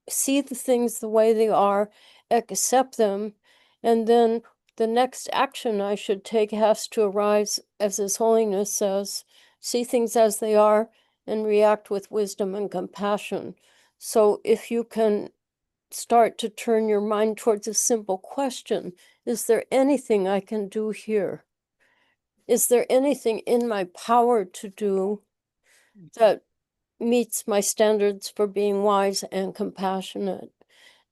[SPEAKER 10] see the things the way they are, accept them, and then the next action I should take has to arise, as His Holiness says, see things as they are and react with wisdom and compassion. So if you can start to turn your mind towards a simple question, is there anything I can do here? Is there anything in my power to do that meets my standards for being wise and compassionate?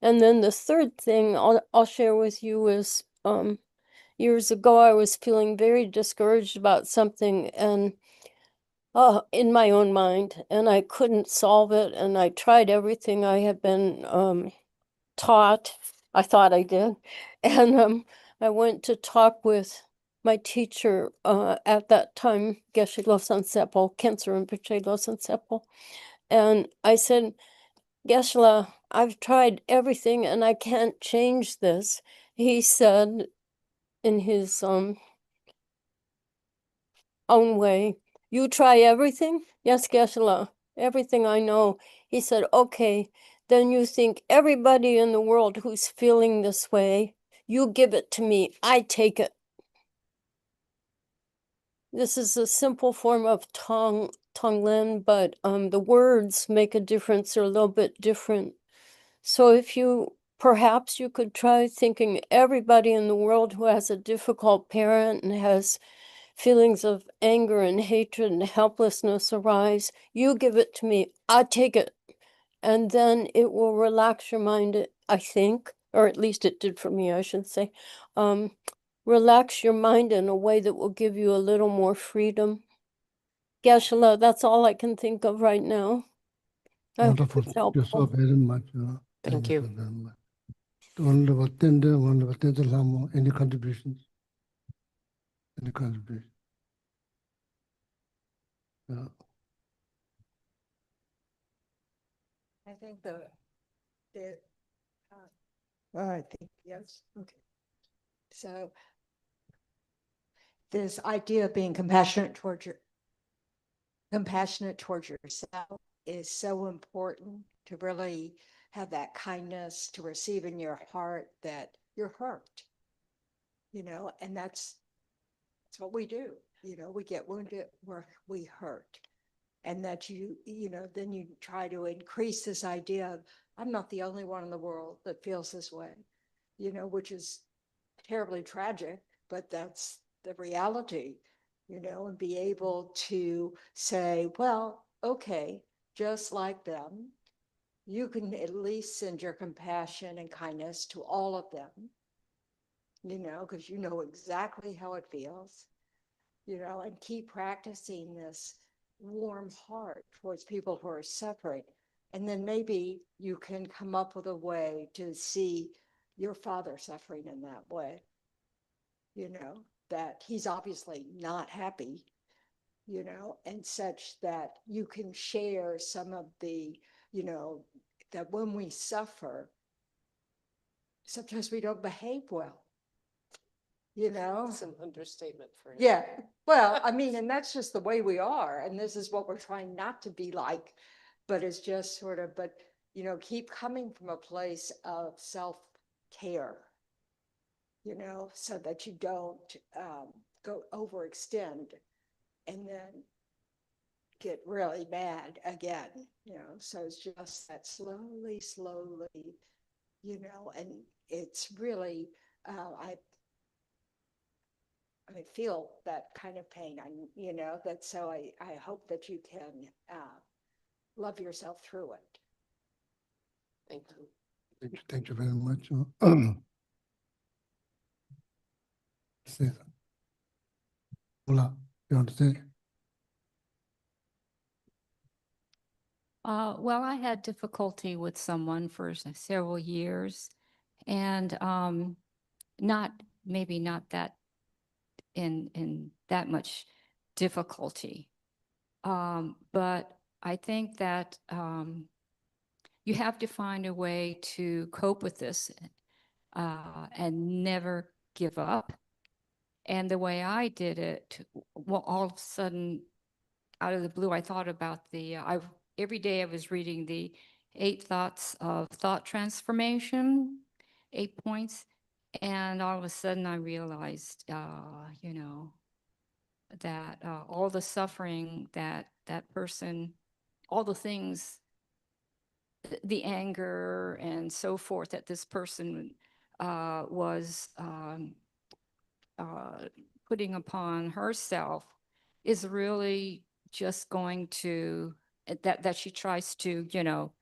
[SPEAKER 10] And then the third thing I'll share with you is years ago I was feeling very discouraged about something and in my own mind, and I couldn't solve it, and I tried everything I had been taught. I thought I did. And I went to talk with my teacher at that time, Geshe Losang Seppo, Cancer and Piche Losang Seppo. And I said, Geshe-la, I've tried everything and I can't change this. He said in his own way, you try everything? Yes, Geshe-la, everything I know. He said, okay, then you think everybody in the world who's feeling this way, you give it to me, I take it. This is a simple form of Tonglen, but the words make a difference. They're a little bit different. So if perhaps you could try thinking everybody in the world who has a difficult parent and has feelings of anger and hatred and helplessness arise, you give it to me, I take it. And then it will relax your mind, I think, or at least it did for me, I should say. Relax your mind in a way that will give you a little more freedom. Geshe-la, that's all I can think of right now. I hope
[SPEAKER 1] Wonderful.
[SPEAKER 10] it's
[SPEAKER 1] Thank you so
[SPEAKER 10] helpful.
[SPEAKER 1] very much.
[SPEAKER 9] Thank
[SPEAKER 1] so
[SPEAKER 9] you.
[SPEAKER 1] very much. Wonderful. Wonderful. Lama. Any contributions? Any contributions? Yeah.
[SPEAKER 8] I think I think, yes, okay. So this idea of being compassionate towards yourself is so important, to really have that kindness, to receive in your heart that you're hurt, and that's That's what we do. You know, we get wounded where we hurt. And that you know, then you try to increase this idea of, I'm not the only one in the world that feels this way, you know, which is terribly tragic, but that's the reality, you know, and be able to say, well, okay, just like them, you can at least send your compassion and kindness to all of them, you know, because you know exactly how it feels, you know, and keep practicing this warm heart towards people who are suffering. And then maybe you can come up with a way to see your father suffering in that way, you know, that he's obviously not happy, you know, and such that you can share some of the, you know, that when we suffer, sometimes we don't behave well, you know?
[SPEAKER 9] It's an understatement for you.
[SPEAKER 8] Yeah, well, I mean, and that's just the way we are, and this is what we're trying not to be like, but it's just sort of, but, you know, keep coming from a place of self-care, you know, so that you don't go overextend and then get really mad again, you know, so it's just that slowly, you know, and it's really, I feel that kind of pain. You know, that so I hope that you can love yourself through it.
[SPEAKER 9] Thank you.
[SPEAKER 1] Thank you very much. Say, Ola, you want to say?
[SPEAKER 7] Well, I had difficulty with someone for several years, and maybe not that in that much difficulty. But I think that you have to find a way to cope with this and never give up. And the way I did it, well, all of a sudden, out of the blue, I thought about every day I was reading the 8 thoughts of thought transformation, 8 points. And all of a sudden I realized, you know, that all the suffering that person, all the things, the anger and so forth that this person was putting upon herself is really just going to, that she tries to, you know,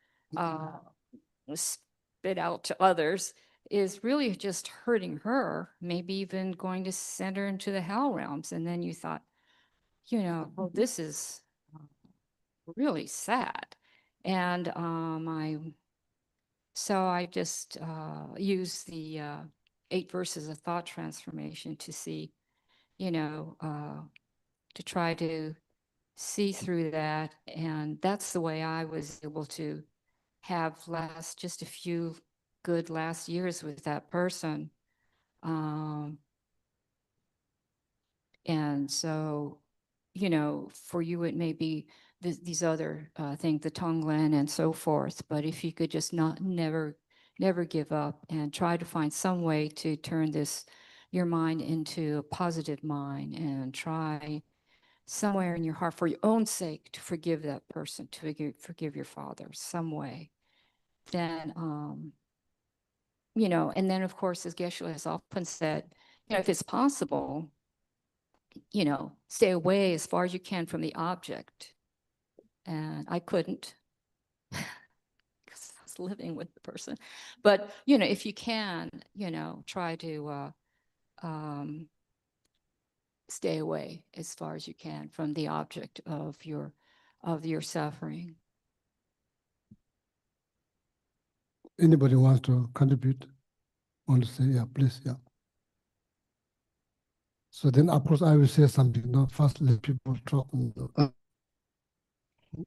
[SPEAKER 7] spit out to others, is really just hurting her, maybe even going to send her into the hell realms. And then you thought, you know, oh, this is really sad. And so I just used the 8 verses of thought transformation to see, you know, to try to see through that. And that's the way I was able to have just a few good last years with that person. And so, you know, for you, it may be these other things, the Tonglen and so forth. But if you could just never give up and try to find some way to turn your mind into a positive mind, and try somewhere in your heart, for your own sake, to forgive that person, to forgive your father some way, then, you know, and then of course, as Geshe has often said, you know, if it's possible, you know, stay away as far as you can from the object. And I couldn't, because I was living with the person. But, you know, if you can, you know, try to stay away as far as you can from the object of your suffering.
[SPEAKER 1] Anybody wants to contribute? Want to say, yeah, please, yeah. So then, of course, I will say something. Not first, let people talk.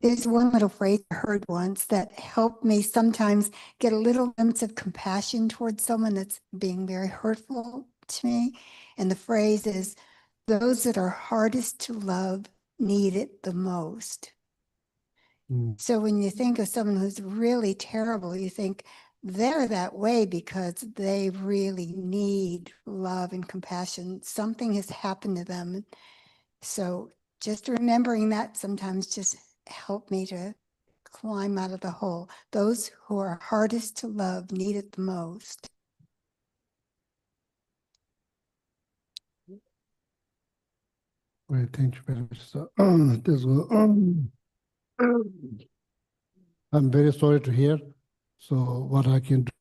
[SPEAKER 11] There's one little phrase I heard once that helped me sometimes get a little glimpse of compassion towards someone that's being very hurtful to me. And the phrase is, those that are hardest to love need it the most. So when you think of someone who's really terrible, you think they're that way because they really need love and compassion. Something has happened to them. So just remembering that sometimes just help me to climb out of the hole. Those who are hardest to love need it the most.
[SPEAKER 1] Well, thank you very much. So, I'm very sorry to hear. So what I can do.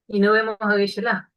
[SPEAKER 3] Y no vemos a Geshe-la.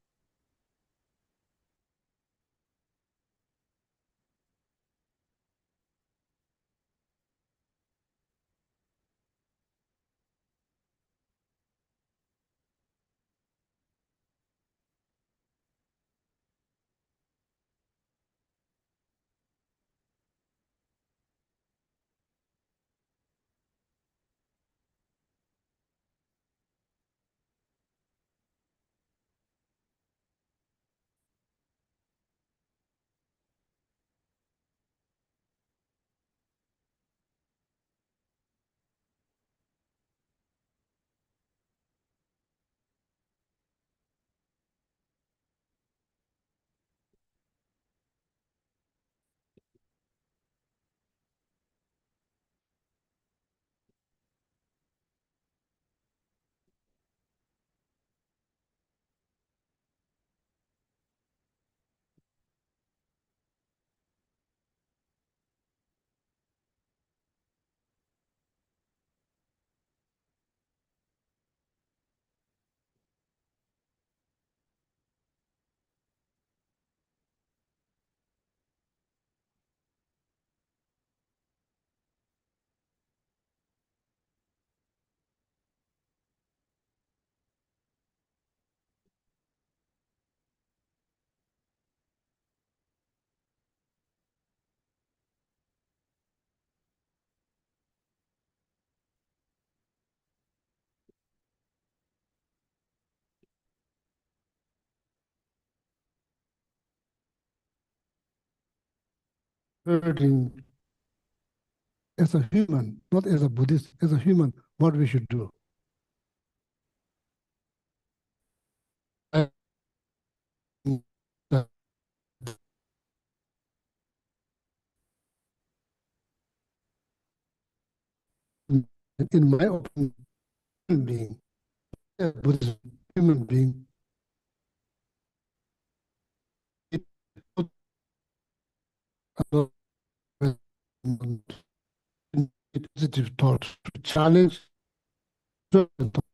[SPEAKER 1] Hurting as a human, not as a Buddhist, as a human, what we should do. I- in my opinion, human being, a Buddhist human being, it put a positive thought to challenge disturbing thought.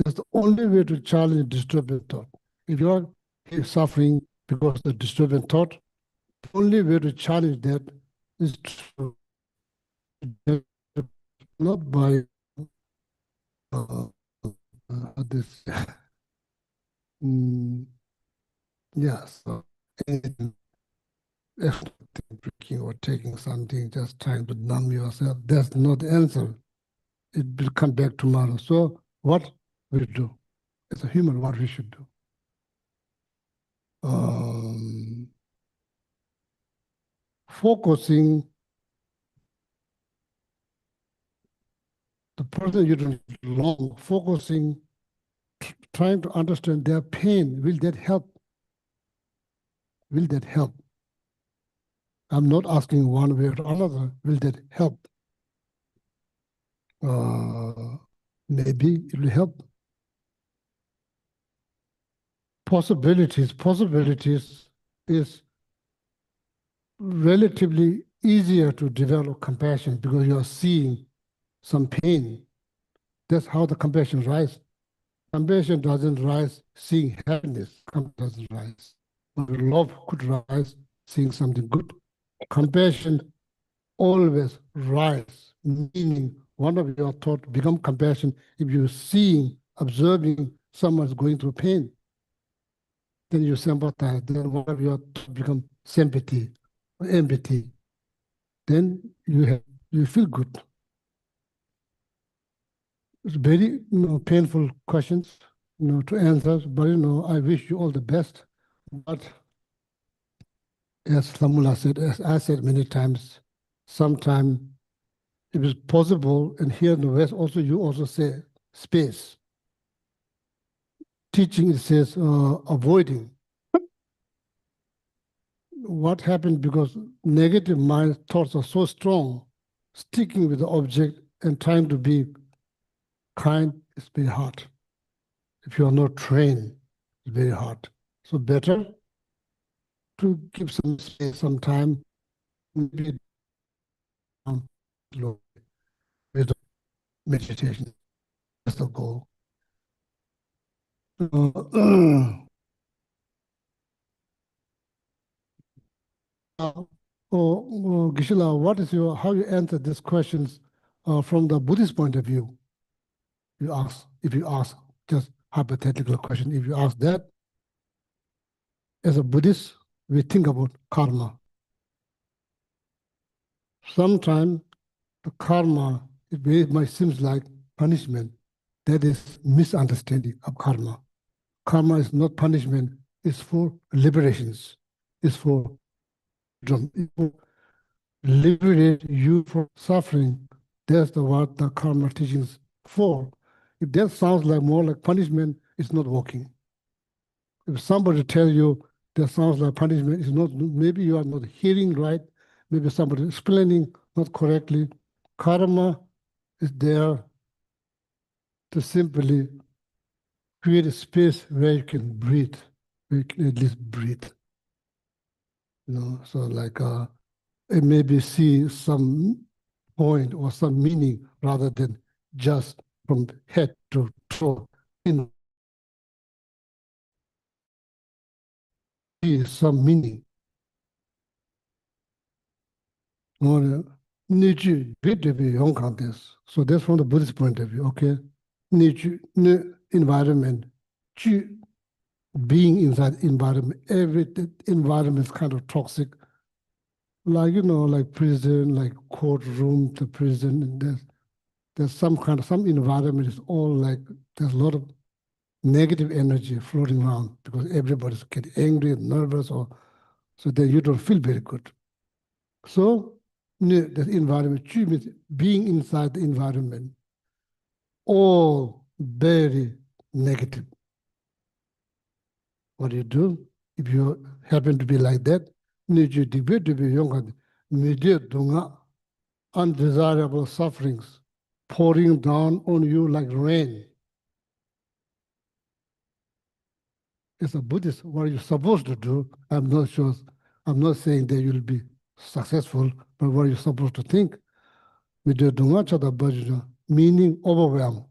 [SPEAKER 1] That's the only way to challenge disturbing thought. If you are suffering because of the disturbing thought, the only way to challenge that is to not by this. Yes. If drinking or taking something, just trying to numb yourself, that's not the answer. It will come back tomorrow. So what we do as a human, what we should do? Focusing person you don't long focusing, trying to understand their pain, will that help? Will that help? I'm not asking one way or another, will that help? Maybe it will help. Possibilities is relatively easier to develop compassion because you are seeing some pain. That's how the compassion rises. Compassion doesn't rise seeing happiness. Compassion doesn't rise. But love could rise seeing something good. Compassion always rise, meaning one of your thoughts become compassion if you're seeing, observing someone's going through pain. Then you sympathize. Then one of your thoughts become sympathy or empathy. Then you feel good. It's very painful questions to answer, but I wish you all the best. But as Samula said, as I said many times, sometimes it is possible, and here in the West also you also say space. Teaching it says avoiding. What happened because negative mind thoughts are so strong, sticking with the object and trying to be kind is very hard. If you are not trained, it's very hard. So better to give some space, some time, maybe with meditation. That's the goal. Gishila, what is how you answer these questions from the Buddhist point of view? If you ask just hypothetical question, if you ask that, as a Buddhist, we think about karma. Sometimes the karma, it might seem like punishment. That is misunderstanding of karma. Karma is not punishment, it's for liberations. It's for liberate you from suffering. That's what the karma teachings for. If that sounds like more like punishment, it's not working. If somebody tell you that sounds like punishment, it's not. Maybe you are not hearing right. Maybe somebody explaining not correctly. Karma is there to simply create a space where you can breathe, where you can at least breathe. So like maybe see some point or some meaning rather than just from head to toe. Some meaning. So that's from the Buddhist point of view, okay? Environment, being inside environment, every environment is kind of toxic. Like, like prison, like courtroom, the prison, and there's some environment is all like, there's a lot of negative energy floating around because everybody's getting angry and nervous, so then you don't feel very good. So the environment, means being inside the environment, all very negative. What do you do? If you happen to be like that, undesirable sufferings pouring down on you like rain. As a Buddhist, what are you supposed to do? I'm not sure. I'm not saying that you'll be successful, but what are you supposed to think? Meaning overwhelm.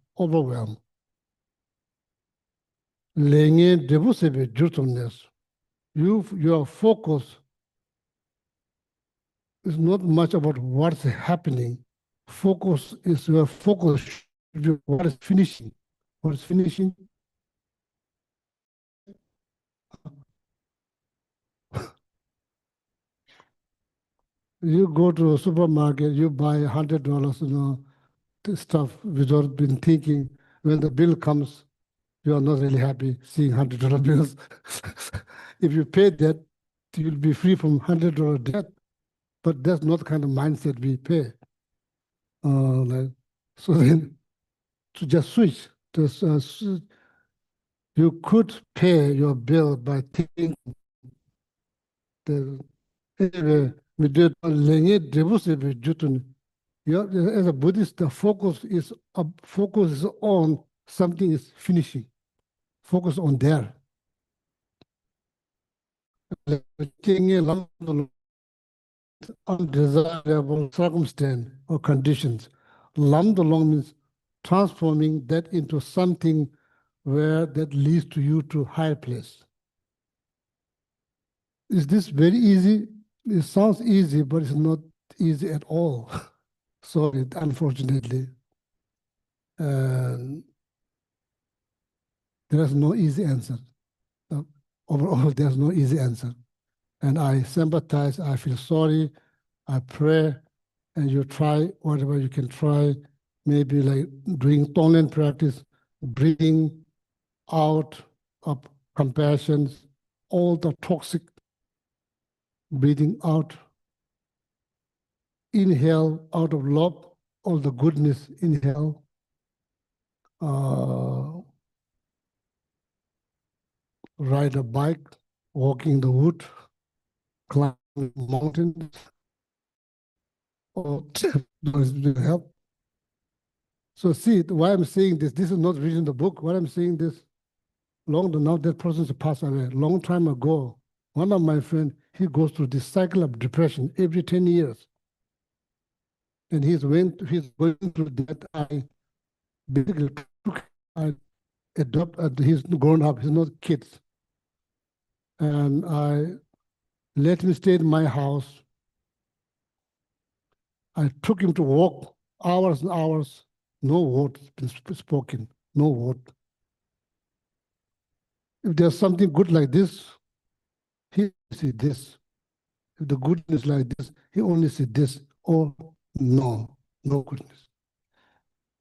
[SPEAKER 1] Your focus is not much about what's happening. Your focus should be what is finishing. What is finishing? You go to a supermarket, you buy $100, stuff without being thinking. When the bill comes, you are not really happy seeing $100 bills. If you pay that, you'll be free from $100 debt. But that's not the kind of mindset we pay. So then to just switch. You could pay your bill by taking the anyway. We did lenye debusi be jutun. As a Buddhist, the focus is on something is finishing. Focus on there. Undesirable circumstance or conditions. Lam Dolong means transforming that into something where that leads to you to higher place. Is this very easy? It sounds easy, but it's not easy at all. Sorry, unfortunately. There is no easy answer. Overall, there's no easy answer. And I sympathize, I feel sorry, I pray, and you try whatever you can try, maybe like doing Tonglen practice, breathing out of compassion, all the toxic, breathing out, inhale out of love, all the goodness, inhale. Ride a bike, walking the wood, climbing mountains, or those will help. So see, why I'm saying this is not reading the book. Why I'm saying this, now that person's passed away, long time ago. One of my friends, he goes through this cycle of depression every 10 years. And he's going through that. I basically he's grown up, he's not kids. And I let him stay in my house. I took him to walk hours and hours, no word been spoken, no word. If there's something good like this, he see this. If the goodness like this, he only see this, or no goodness.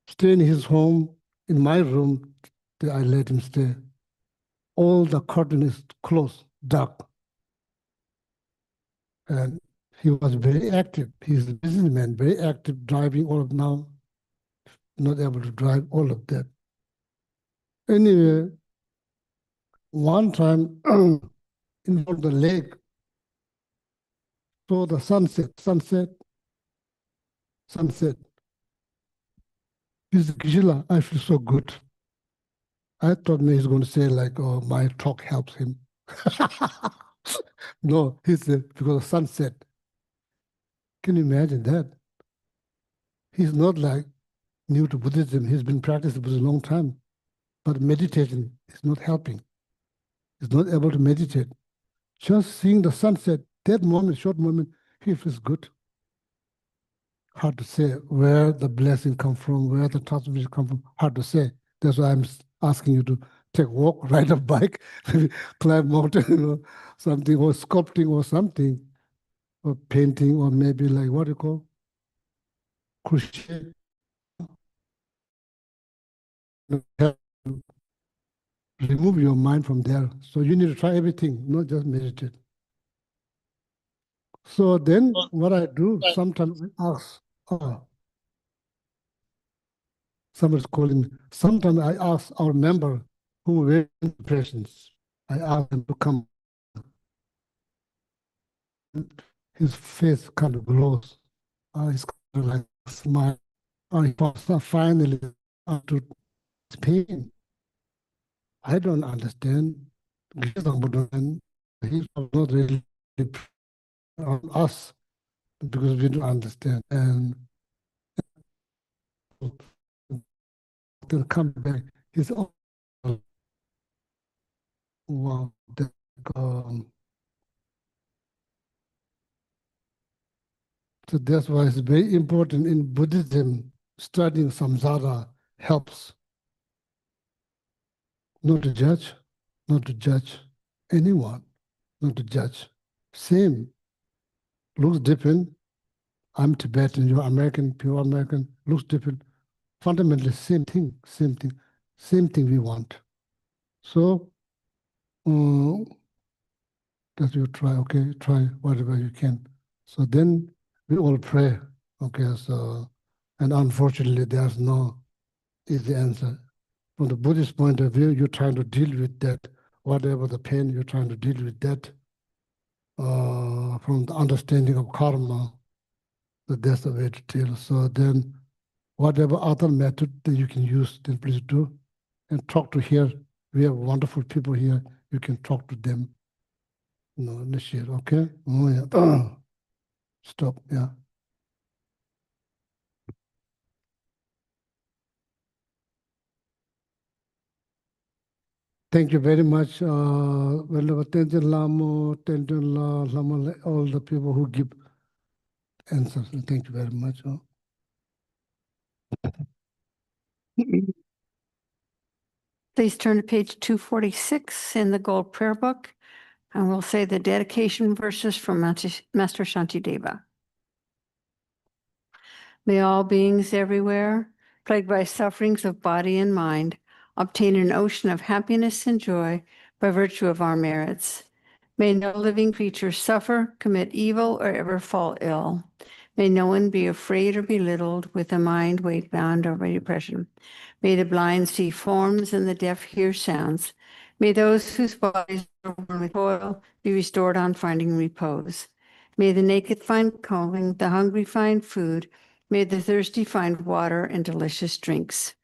[SPEAKER 1] Stay in his home, in my room, I let him stay. All the curtain is closed, dark. And he was very active. He's a businessman, very active, driving all of now, not able to drive all of that. Anyway, one time in the lake, saw the sunset. He's Gijila, I feel so good. I thought maybe he's going to say like, oh, my talk helps him. No, he said, because of sunset. Can you imagine that? He's not like new to Buddhism. He's been practicing for a long time. But meditation is not helping. He's not able to meditate. Just seeing the sunset, that moment, short moment, he feels good. Hard to say where the blessing come from, where the transformation come from. Hard to say. That's why I'm asking you to take a walk, ride a bike, climb mountain, something, or sculpting or something, or painting, or maybe like what do you call crochet. Remove your mind from there. So you need to try everything, not just meditate. So then what I do, sometimes I ask, somebody's calling me. Sometimes I ask our member who were in depressions, I ask them to come. His face kind of glows. He's kind of like a smile. He finally to pain. I don't understand. He's not really on us because we don't understand. And then come back. He's all wow. So that's why it's very important in Buddhism. Studying samsara helps. Not to judge anyone, not to judge. Same, looks different. I'm Tibetan, you're American, pure American, looks different. Fundamentally, same thing we want. So, that you try, okay, try whatever you can. So then we all pray, okay, so, and unfortunately there's no is the answer. From the Buddhist point of view, you're trying to deal with that, whatever the pain, you're trying to deal with that. From the understanding of karma, that's the way to deal. So then, whatever other method that you can use, then please do. And talk to here. We have wonderful people here. You can talk to them. No, let's share, okay? Oh, yeah. Stop, yeah. Thank you very much. Well, Tenzin Lamo, Tenzin Lama, all the people who give answers. Thank you very much.
[SPEAKER 2] Please turn to page 246 in the Gold Prayer Book, and we'll say the dedication verses from Master Shantideva. May all beings everywhere, plagued by sufferings of body and mind, obtain an ocean of happiness and joy by virtue of our merits. May no living creature suffer, commit evil, or ever fall ill. May no one be afraid or belittled with a mind weight bound over depression. May the blind see forms and the deaf hear sounds. May those whose bodies are worn with toil be restored on finding repose. May the naked find clothing, the hungry find food. May the thirsty find water and delicious drinks.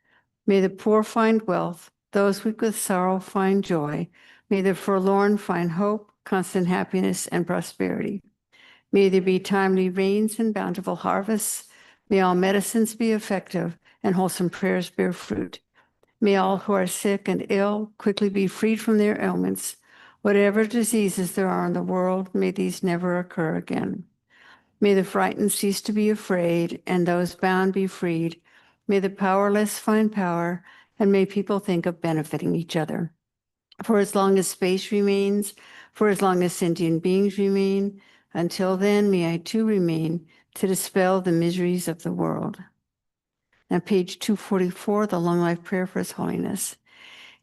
[SPEAKER 2] May the poor find wealth, those weak with sorrow find joy. May the forlorn find hope, constant happiness, and prosperity. May there be timely rains and bountiful harvests. May all medicines be effective and wholesome prayers bear fruit. May all who are sick and ill quickly be freed from their ailments. Whatever diseases there are in the world, may these never occur again. May the frightened cease to be afraid, and those bound be freed. May the powerless find power, and may people think of benefiting each other. For as long as space remains, for as long as sentient beings remain, until then may I too remain to dispel the miseries of the world. Now, page 244, the Long Life Prayer for His Holiness.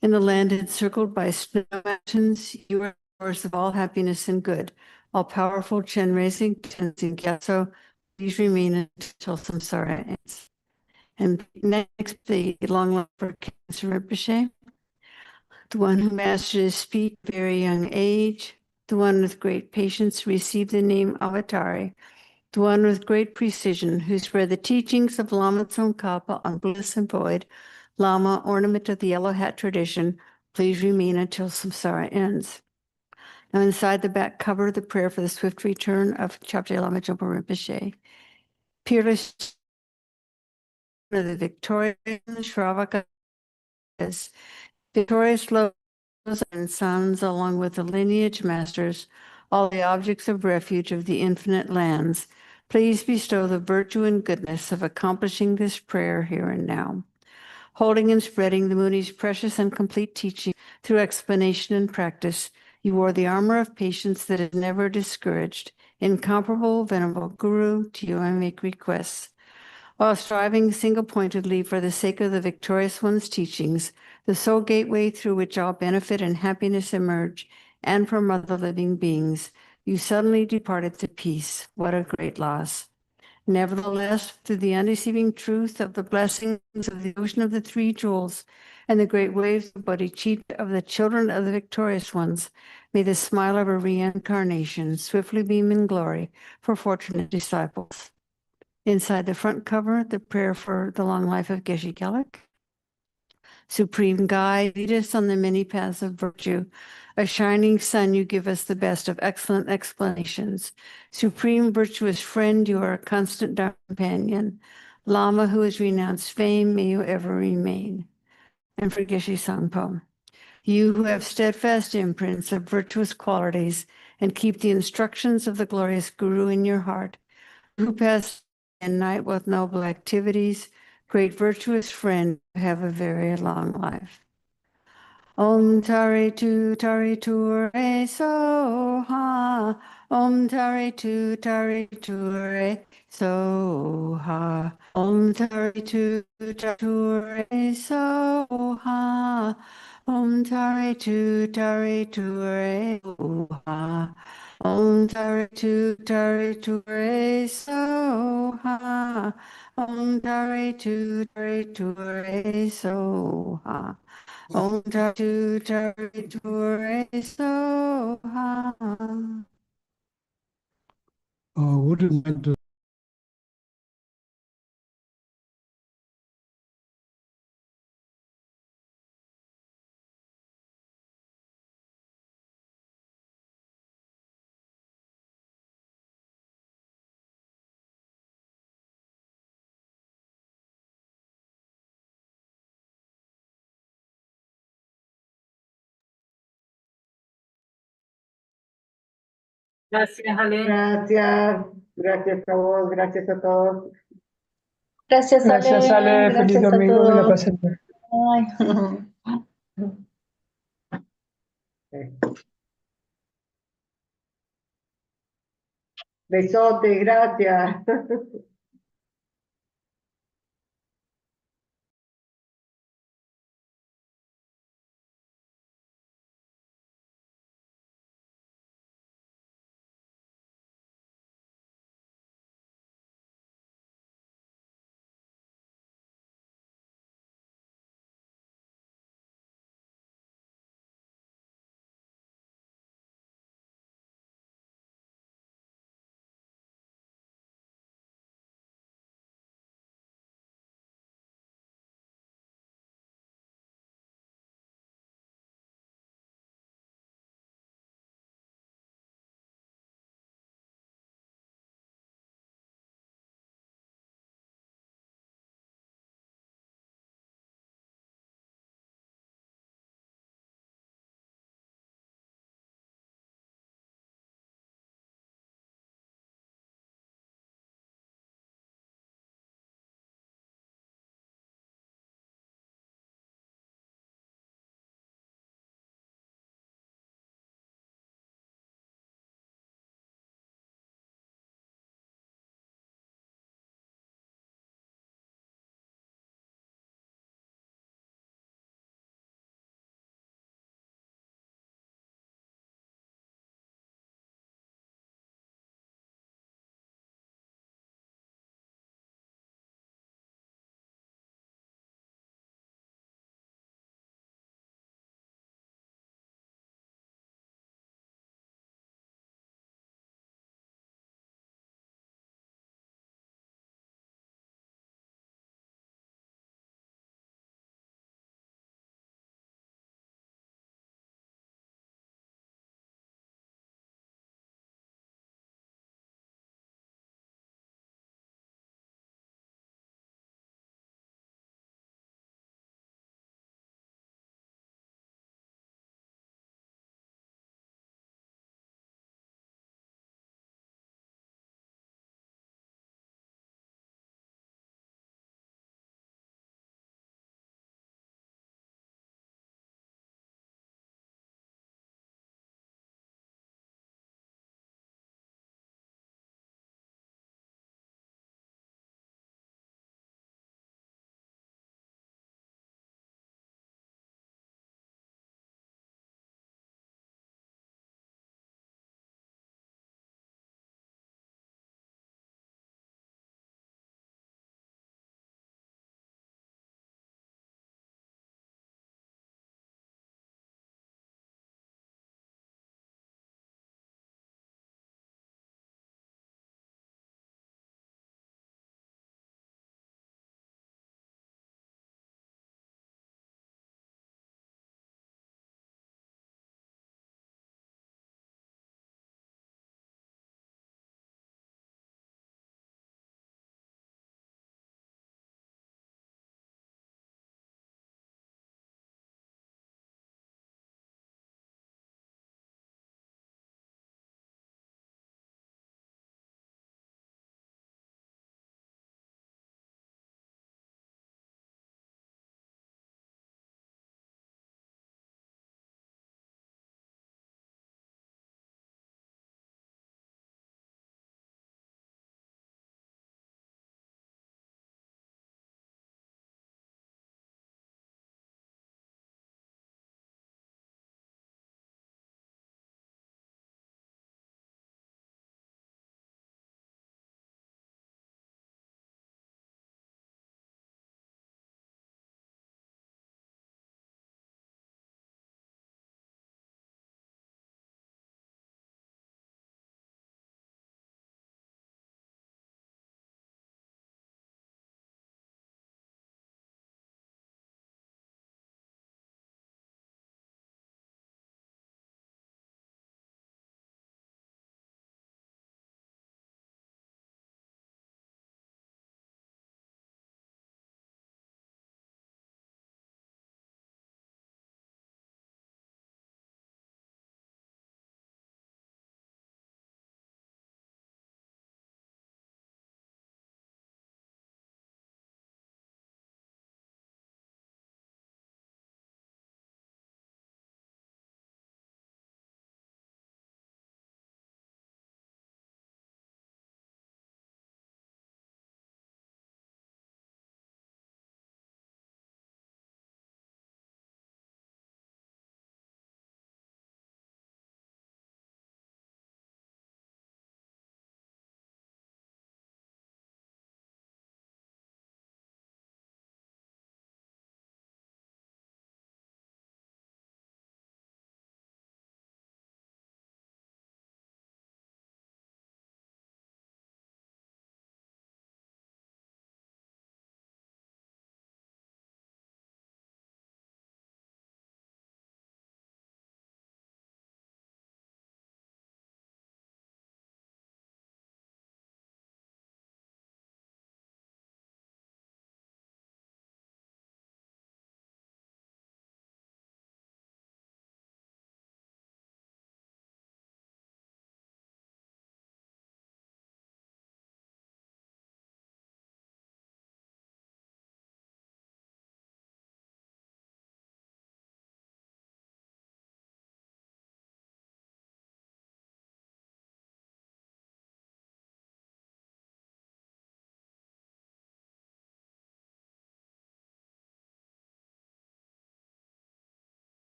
[SPEAKER 2] In the land encircled by snow mountains, you are the source of all happiness and good. All powerful Chenrezig Tenzin Gyatso, please remain until samsara ends. And next, the Long Life for Cancer Rinpoche, the one who mastered his speech at a very young age, the one with great patience received the name Avatari, the one with great precision who spread the teachings of Lama Tsongkhapa on bliss and void, Lama, ornament of the yellow hat tradition, please remain until samsara ends. Now inside the back cover, the prayer for the swift return of Chapje Lama Jompo Rinpoche. Peerless the victorious Shravaka, victorious love and sons, along with the lineage masters, all the objects of refuge of the infinite lands, please bestow the virtue and goodness of accomplishing this prayer here and now. Holding and spreading the Muni's precious and complete teaching through explanation and practice, you wore the armor of patience that is never discouraged. Incomparable, venerable Guru, to you I make requests. While striving single-pointedly for the sake of the victorious one's teachings, the sole gateway through which all benefit and happiness emerge, and from other living beings, you suddenly departed to peace. What a great loss. Nevertheless, through the undeceiving truth of the blessings of the ocean of the three jewels and the great waves of bodhicitta of the children of the victorious ones, may the smile of a reincarnation swiftly beam in glory for fortunate disciples. Inside the front cover, the prayer for the long life of Geshe Geluk. Supreme Guide, lead us on the many paths of virtue. A shining sun, you give us the best of excellent explanations. Supreme virtuous friend, you are a constant companion. Lama, who has renounced fame, may you ever remain. And for Geshe Sangpo, you who have steadfast imprints of virtuous qualities and keep the instructions of the glorious Guru in your heart, who pass and night with noble activities, great virtuous friend, have a very long life. Om Tare Tu Re So Ha. Om Tare Tu Re So Ha. Om Tare Tu Re So Ha. Om tare tu re so ha. Om tare tu re so ha. Om tare tu re so ha. Om tare tu re so ha.
[SPEAKER 1] Would you mind to
[SPEAKER 4] Gracias, Ale. Gracias a vos, gracias a todos.
[SPEAKER 12] Gracias,
[SPEAKER 13] Gracias, Ale. Feliz
[SPEAKER 12] Gracias a
[SPEAKER 13] domingo, que la
[SPEAKER 12] todos.
[SPEAKER 13] pasen bien.
[SPEAKER 4] Besote, gracias.